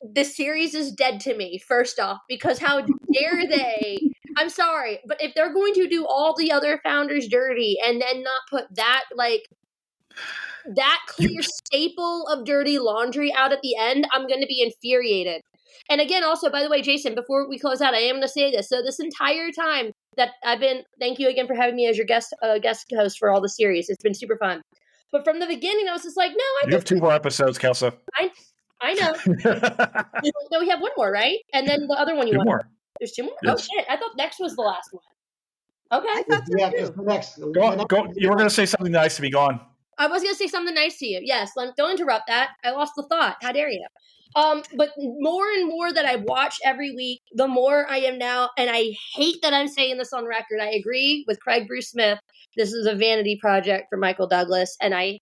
the series is dead to me, first off, because how dare they? I'm sorry, but if they're going to do all the other founders dirty and then not put that clear staple of dirty laundry out at the end, I'm going to be infuriated. And again, also, by the way, Jason, before we close out, I am going to say this. So this entire time that thank you again for having me as your guest host for all the series. It's been super fun. But from the beginning, I was just like, no, you have 2 more episodes, Kelsa. I know. No, we have one more, right? And then the other one you Two want. more. There's two more? Yes. Oh, shit. I thought next was the last one. Okay. I thought so too. The next. Go. You were going to say something nice to me. Go on. I was going to say something nice to you. Yes. Don't interrupt that. I lost the thought. How dare you? But more and more that I watch every week, the more I am now, and I hate that I'm saying this on record. I agree with Craig Bruce Smith. This is a vanity project for Michael Douglas, and I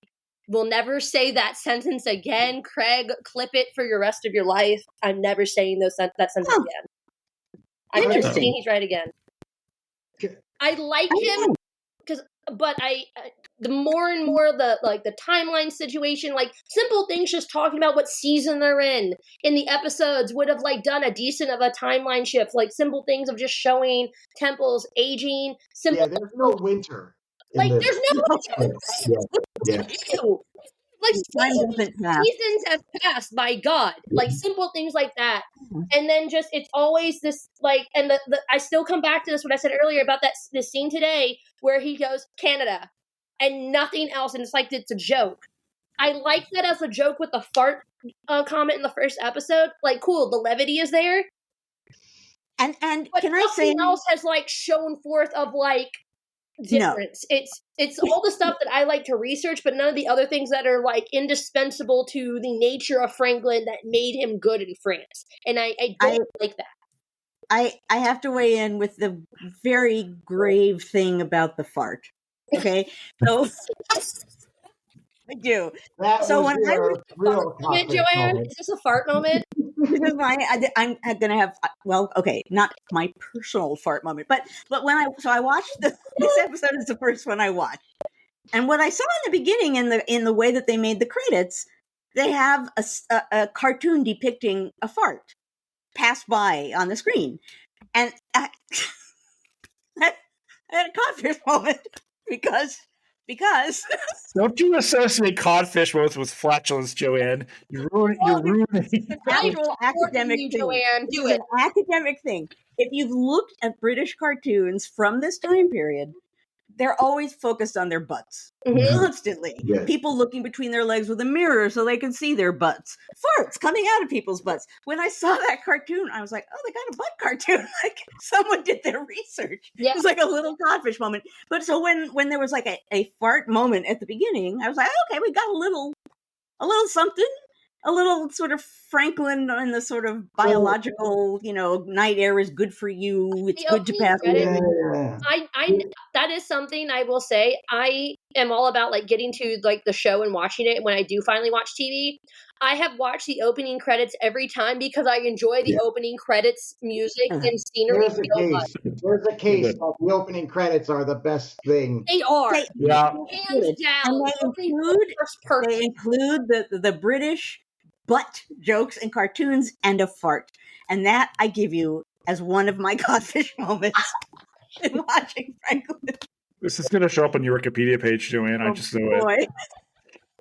will never say that sentence again. Craig, clip it for your rest of your life. I'm never saying that sentence again. I'm never saying he's right again. I like him but the more and more the timeline situation, like simple things, just talking about what season they're in the episodes would have like done a decent of a timeline shift, like simple things of just showing temples aging. Simple. Yeah, there's no winter. Like there's no winter. Yeah. Like seasons have passed by God, like simple things like that. And then just, it's always this like, and I still come back to this, what I said earlier about this scene today where he goes Canada and nothing else. And it's like, it's a joke. I like that as a joke with the fart comment in the first episode. Like, cool. The levity is there. And but can I say, nothing else has like shown forth of like difference. No. It's all the stuff that I like to research, but none of the other things that are like indispensable to the nature of Franklin that made him good in France. And I don't like that. I have to weigh in with the very grave thing about the fart. Okay, so I do. So when I was fart moment, Joanne, is this a fart moment? I'm gonna have not my personal fart moment, but when I watched this episode is the first one I watched, and what I saw in the beginning in the way that they made the credits, they have a cartoon depicting a fart pass by on the screen, and I had a codfish moment because. Don't you associate codfish both with flatulence, Joanne? You're ruining an actual academic thing. Joanne, do it. An academic thing. If you've looked at British cartoons from this time period, they're always focused on their butts. Constantly. Yeah. People looking between their legs with a mirror so they can see their butts. Farts coming out of people's butts. When I saw that cartoon, I was like, oh, they got a butt cartoon. Like, someone did their research. Yeah. It was like a little codfish moment. But so when there was like a fart moment at the beginning, I was like, okay, we got a little something. A little sort of Franklin in the sort of biological, night air is good for you. It's good to pass. I that is something I will say. I am all about like getting to like the show and watching it. When I do finally watch TV, I have watched the opening credits every time because I enjoy the opening credits music and scenery. There's a case that the opening credits are the best thing. They are. Hands down. And they include the British butt jokes and cartoons and a fart. And that I give you as one of my codfish moments in watching Franklin. This is going to show up on your Wikipedia page, Joanne. I just know it.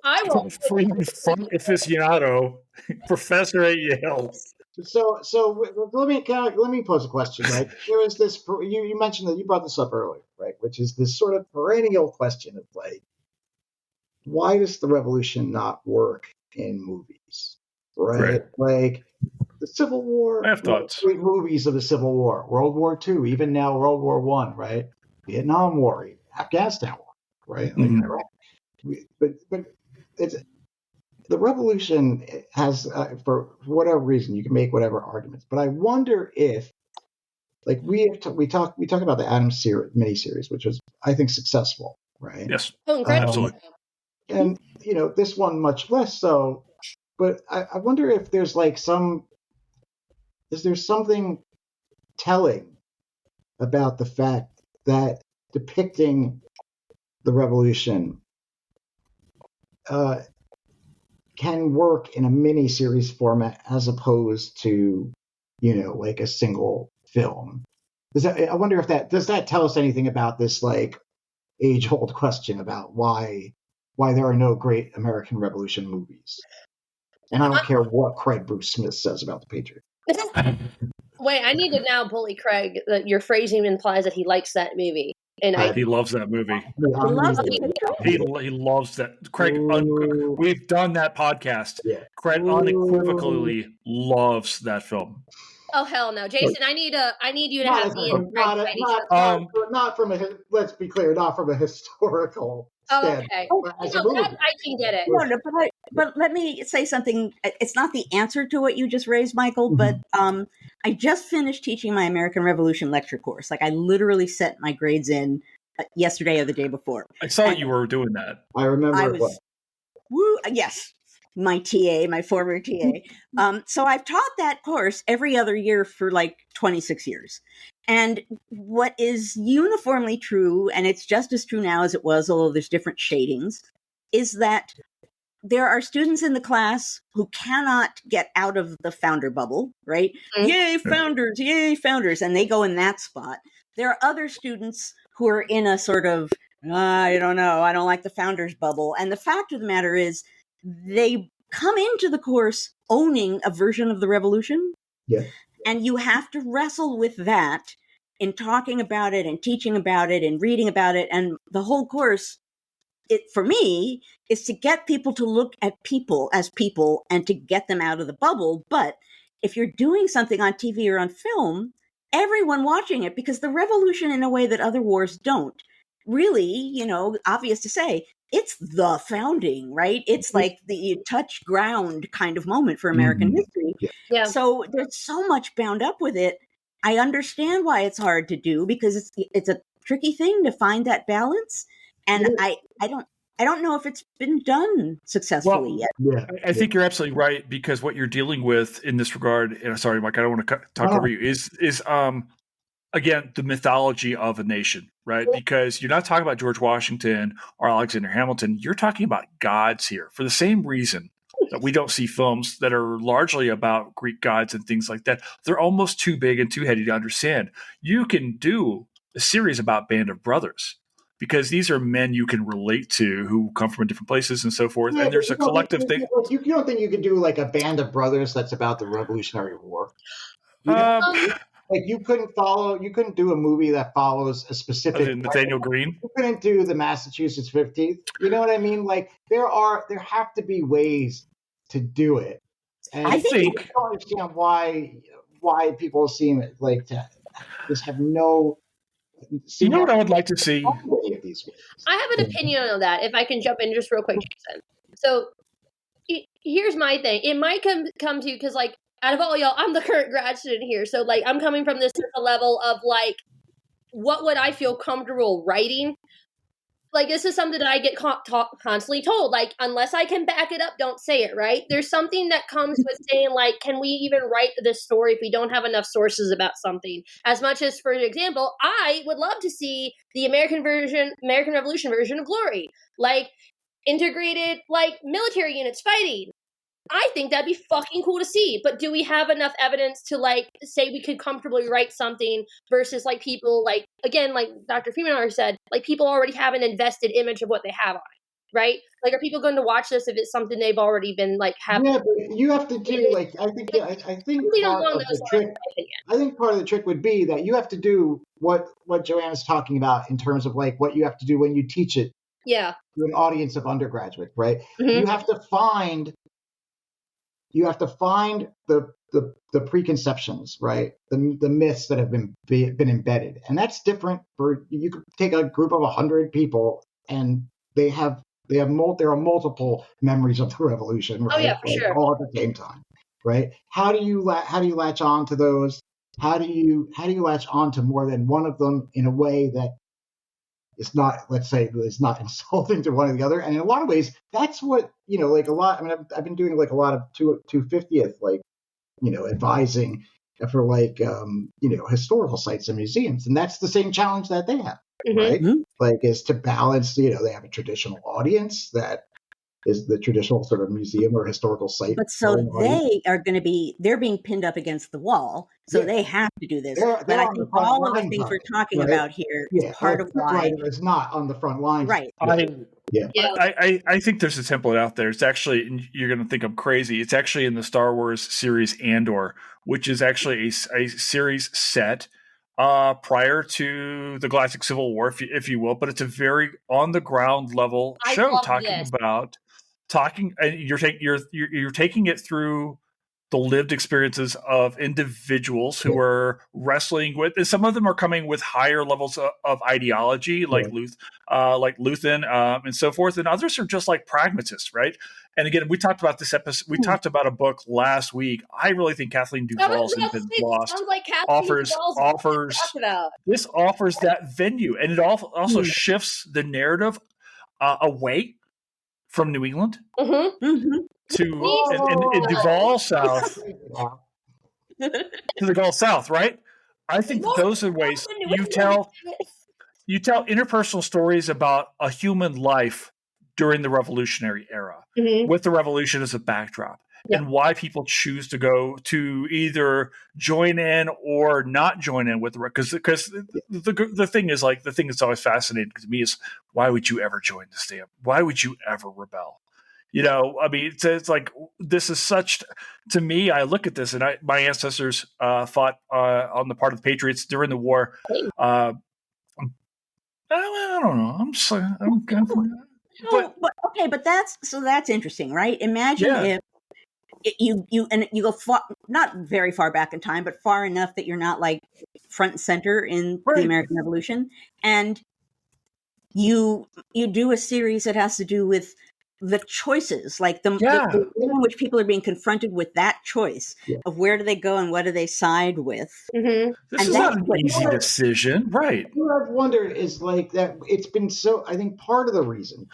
I will. Fun aficionado, professor at Yale. So let me pose a question. Right, there was this. You mentioned that you brought this up earlier, right? Which is this sort of perennial question of like, why does the revolution not work in movies? Right? Like the Civil War. I have thoughts. Great movies of the Civil War, World War II, even now World War I, right? Vietnam War, Afghanistan War, right? Like Iraq. But it's the revolution has for whatever reason you can make whatever arguments, but I wonder if like we talk about the Atom miniseries, which was I think successful, right? Yes, absolutely. And this one much less so. But I wonder if there's like is there something telling about the fact that depicting the revolution can work in a mini-series format as opposed to, like a single film. I wonder if does that tell us anything about this like age-old question about why there are no great American Revolution movies? And I don't care what Craig Bruce Smith says about the Patriot. Wait, I need to now bully Craig. That your phrasing implies that he likes that movie. And he loves that movie. He loves that. Craig, we've done that podcast. Yeah. Craig unequivocally loves that film. Oh hell no, Jason! I need you to have me and Craig not from a. Let's be clear, not from a historical. Okay, I can get it. No, but let me say something. It's not the answer to what you just raised, Michael, but I just finished teaching my American Revolution lecture course. Like I literally sent my grades in yesterday or the day before. I saw you were doing that. I remember. Yes. My TA, my former TA. So I've taught that course every other year for like 26 years. And what is uniformly true, and it's just as true now as it was, although there's different shadings, is that there are students in the class who cannot get out of the founder bubble, right? Mm-hmm. Yay, founders. And they go in that spot. There are other students who are in a sort of, I don't know, I don't like the founders bubble. And the fact of the matter is, they come into the course owning a version of the revolution. Yeah. And you have to wrestle with that in talking about it and teaching about it and reading about it. And the whole course, for me, is to get people to look at people as people and to get them out of the bubble. But if you're doing something on TV or on film, everyone watching it, because the revolution in a way that other wars don't, really, obvious to say, it's the founding, right? It's like the touch ground kind of moment for American history. Yeah. So there's so much bound up with it. I understand why it's hard to do, because it's a tricky thing to find that balance. And I don't know if it's been done successfully yet. Yeah. I think you're absolutely right, because what you're dealing with in this regard, and sorry, Mike, I don't want to talk over you, is again, the mythology of a nation, right? Because you're not talking about George Washington or Alexander Hamilton. You're talking about gods here, for the same reason that we don't see films that are largely about Greek gods and things like that. They're almost too big and too heady to understand. You can do a series about Band of Brothers, because these are men you can relate to who come from different places and so forth. And there's a collective thing. You don't think you could do like a Band of Brothers that's about the Revolutionary War? Like you couldn't do a movie that follows a specific Nathaniel Green. You couldn't do the Massachusetts 15th. You know what I mean? Like there have to be ways to do it. And I think I don't understand why people seem like to just have no. You know what I would like to see? I have an opinion on that, if I can jump in just real quick, Jason. So here's my thing. It might come to you because, like, out of all y'all, I'm the current grad student here. So, like, I'm coming from this level of, like, what would I feel comfortable writing? Like, this is something that I get constantly told. Like, unless I can back it up, don't say it, right? There's something that comes with saying, like, can we even write this story if we don't have enough sources about something? As much as, for example, I would love to see the American Revolution version of Glory. Like, integrated, like, military units fighting. I think that'd be fucking cool to see. But do we have enough evidence to, like, say we could comfortably write something versus, like, people, like, again, like Dr. Freeman already said, like, people already have an invested image of what they have on it, right? Like, are people going to watch this if it's something they've already been, like, having? Yeah, but you have to do, like, I think part of the trick would be that you have to do what Joanne is talking about in terms of, like, what you have to do when you teach it to an audience of undergraduate, right? Mm-hmm. You have to find the preconceptions, right? The myths that have been embedded, and that's different for you could take a group of 100 people, and there are multiple memories of the revolution, right? Oh yeah, for sure. All at the same time, right? How do you latch on to those? How do you latch on to more than one of them in a way that it's not, let's say, it's not insulting to one or the other? And in a lot of ways, that's what, like a lot, I mean, I've been doing like a lot of 250th, like, advising for like, historical sites and museums. And that's the same challenge that they have, right? Mm-hmm. Like, is to balance, they have a traditional audience that is the traditional sort of museum or historical site. But so they're being pinned up against the wall. So they have to do this. But I think all of the things we're talking about here is part of why it's not on the front lines. Right. I think there's a template out there. It's actually, you're going to think I'm crazy, it's actually in the Star Wars series Andor, which is actually a series set prior to the Galactic Civil War, if you will, but it's a very on the ground level show and you're taking it through the lived experiences of individuals who are wrestling with, and some of them are coming with higher levels of ideology, like Luthen, and so forth, and others are just like pragmatists, right? And again, we talked about this episode. We talked about a book last week. I really think Kathleen Duvall's Infant Lost offers that venue, and it also shifts the narrative away from New England to Duval South to the Gulf South, right? I think those are ways you tell interpersonal stories about a human life during the Revolutionary era with the Revolution as a backdrop. And why people choose to go to either join in or not join in with the because the thing is, like, the thing that's always fascinating to me is, why would you ever join the state? Why would you ever rebel? You know, I mean, it's like, this is such, to me, I look at this and my ancestors fought on the part of the Patriots during the war. I don't know. But that's interesting, right? Imagine if you go far, not very far back in time, but far enough that you're not like front and center in the American Revolution, and you do a series that has to do with the choices, like the way in which people are being confronted with that choice of where do they go and what do they side with. This is not an easy decision, right? What I've wondered is, like, that it's been so, I think part of the reason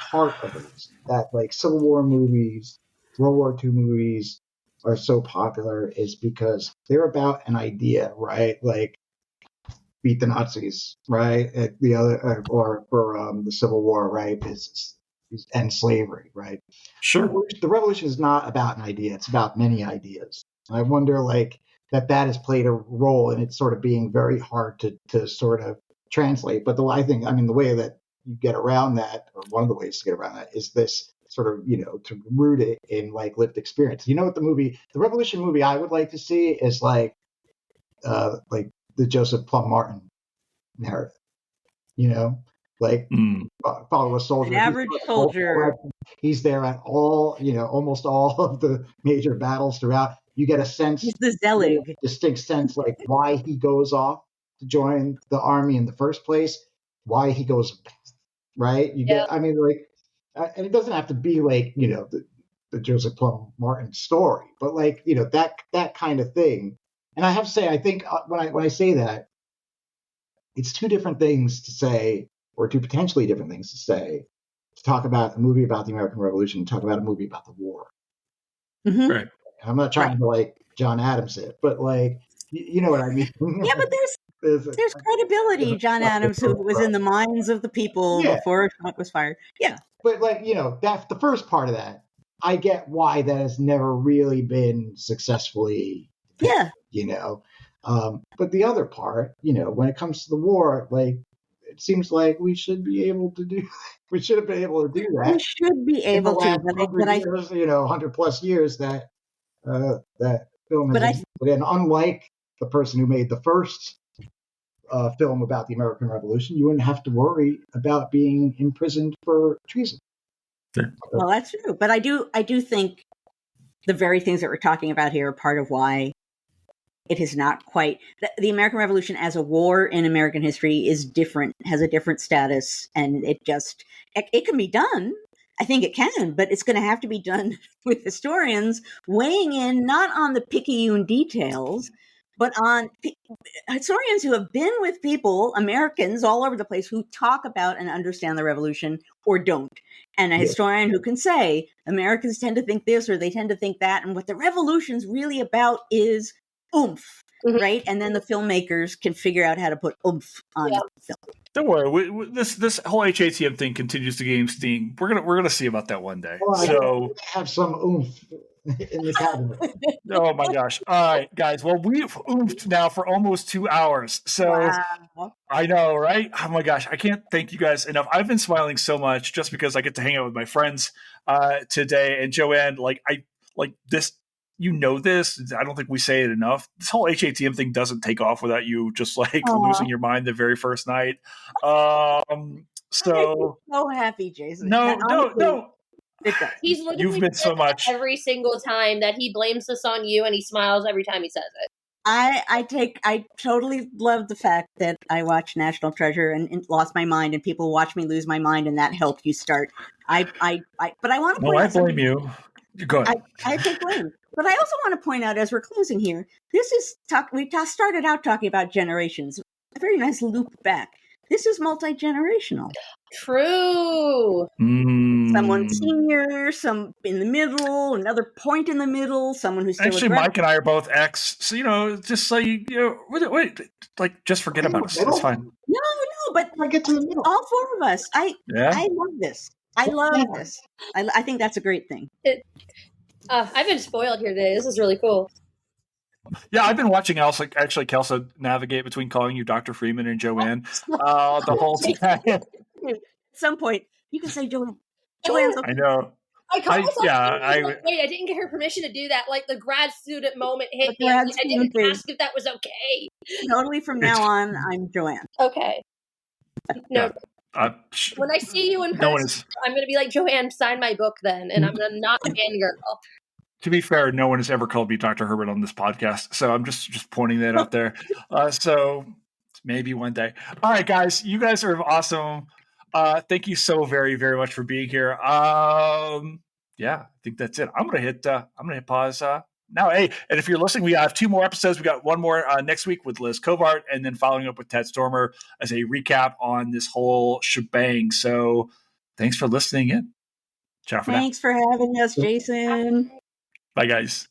that, like, Civil War movies, World War II movies are so popular is because they're about an idea, right? Like, beat the Nazis, right? The other, or for the Civil War, right? Is end slavery, right? Sure. The revolution is not about an idea; it's about many ideas. And I wonder, like, that has played a role in it sort of being very hard to sort of translate. But the way that you get around that, or one of the ways to get around that, is this sort of, to root it in, like, lived experience. You know what the Revolution movie I would like to see is like the Joseph Plum Martin narrative, follow a soldier. An average soldier. He's there at all, almost all of the major battles throughout. You get a sense, he's the Zelig, distinct sense, like, why he goes off to join the army in the first place, why he goes, right? You get, and it doesn't have to be like, the Joseph Plum Martin story, but like, that kind of thing. And I have to say, I think when I say that, it's two different things to say, or two potentially different things to say, to talk about a movie about the American Revolution and talk about a movie about the war. Right. I'm not trying to, like, John Adams it, but, like, you know what I mean? Yeah, but there's credibility, John Adams, who was in the minds of the people before a shot was fired. Yeah. But, like, that's the first part of that. I get why that has never really been successfely depicted, but the other part, when it comes to the war, like, it seems like we should be able to do. We should have been able to do that. We should be able to, but I 100 plus years that film is. And unlike the person who made the first film about the American Revolution, you wouldn't have to worry about being imprisoned for treason. Well, that's true, but I do think the very things that we're talking about here are part of why it is not quite the American Revolution as a war in American history is different, has a different status, and it can be done. I think it can, but it's going to have to be done with historians weighing in not on the picayune details, but on historians who have been with people, Americans all over the place, who talk about and understand the revolution or don't. And a historian who can say, Americans tend to think this or they tend to think that, and what the revolution's really about is oomph, right? And then the filmmakers can figure out how to put oomph on film. Don't worry, this whole HATM thing continues to gain steam. We're gonna see about that one day. Well, so have some oomph in the cabinet. Oh my gosh! All right, guys. Well, we've oomphed now for almost 2 hours. So I know, right? Oh my gosh, I can't thank you guys enough. I've been smiling so much just because I get to hang out with my friends today. And Joanne, like this you know this. I don't think we say it enough. This whole HATM thing doesn't take off without you just like losing your mind the very first night. So happy, Jason. No. He's You've been so much every single time that he blames this on you, and he smiles every time he says it. I totally love the fact that I watched National Treasure and lost my mind, and people watch me lose my mind, and that helped you start. But I want to point out. I blame you. Go ahead. I take blame. But I also want to point out, as we're closing here, this is we started out talking about generations. A very nice loop back. This is multi-generational. True. Someone senior, some in the middle, another point in the middle, someone who's still actually. Mike and I are both X, so just so wait, like just forget about us. It's fine. No, but I get to the middle. All four of us. I love this. I love this. I think that's a great thing. I've been spoiled here today. This is really cool. Yeah, I've been watching Kelsa navigate between calling you Dr. Freeman and Joanne the whole time. At some point, you can say Joanne. Joanne's okay. I know. Wait, I didn't get her permission to do that. Like the grad student moment hit me. I didn't ask if that was okay. Totally from now on, I'm Joanne. Okay. No. When I see you in person, I'm going to be like, Joanne, sign my book then, and I'm going to not fangirl. To be fair, no one has ever called me Dr. Herbert on this podcast, so I'm just pointing that out there. So maybe one day. All right, guys, you guys are awesome. Thank you so very, very much for being here. I think that's it. I'm gonna hit pause now. Hey, and if you're listening, we have 2 more episodes. We got one more next week with Liz Covart, and then following up with Ted Stormer as a recap on this whole shebang. So thanks for listening in. Ciao for now. Thanks for having us, Jason. Bye, guys.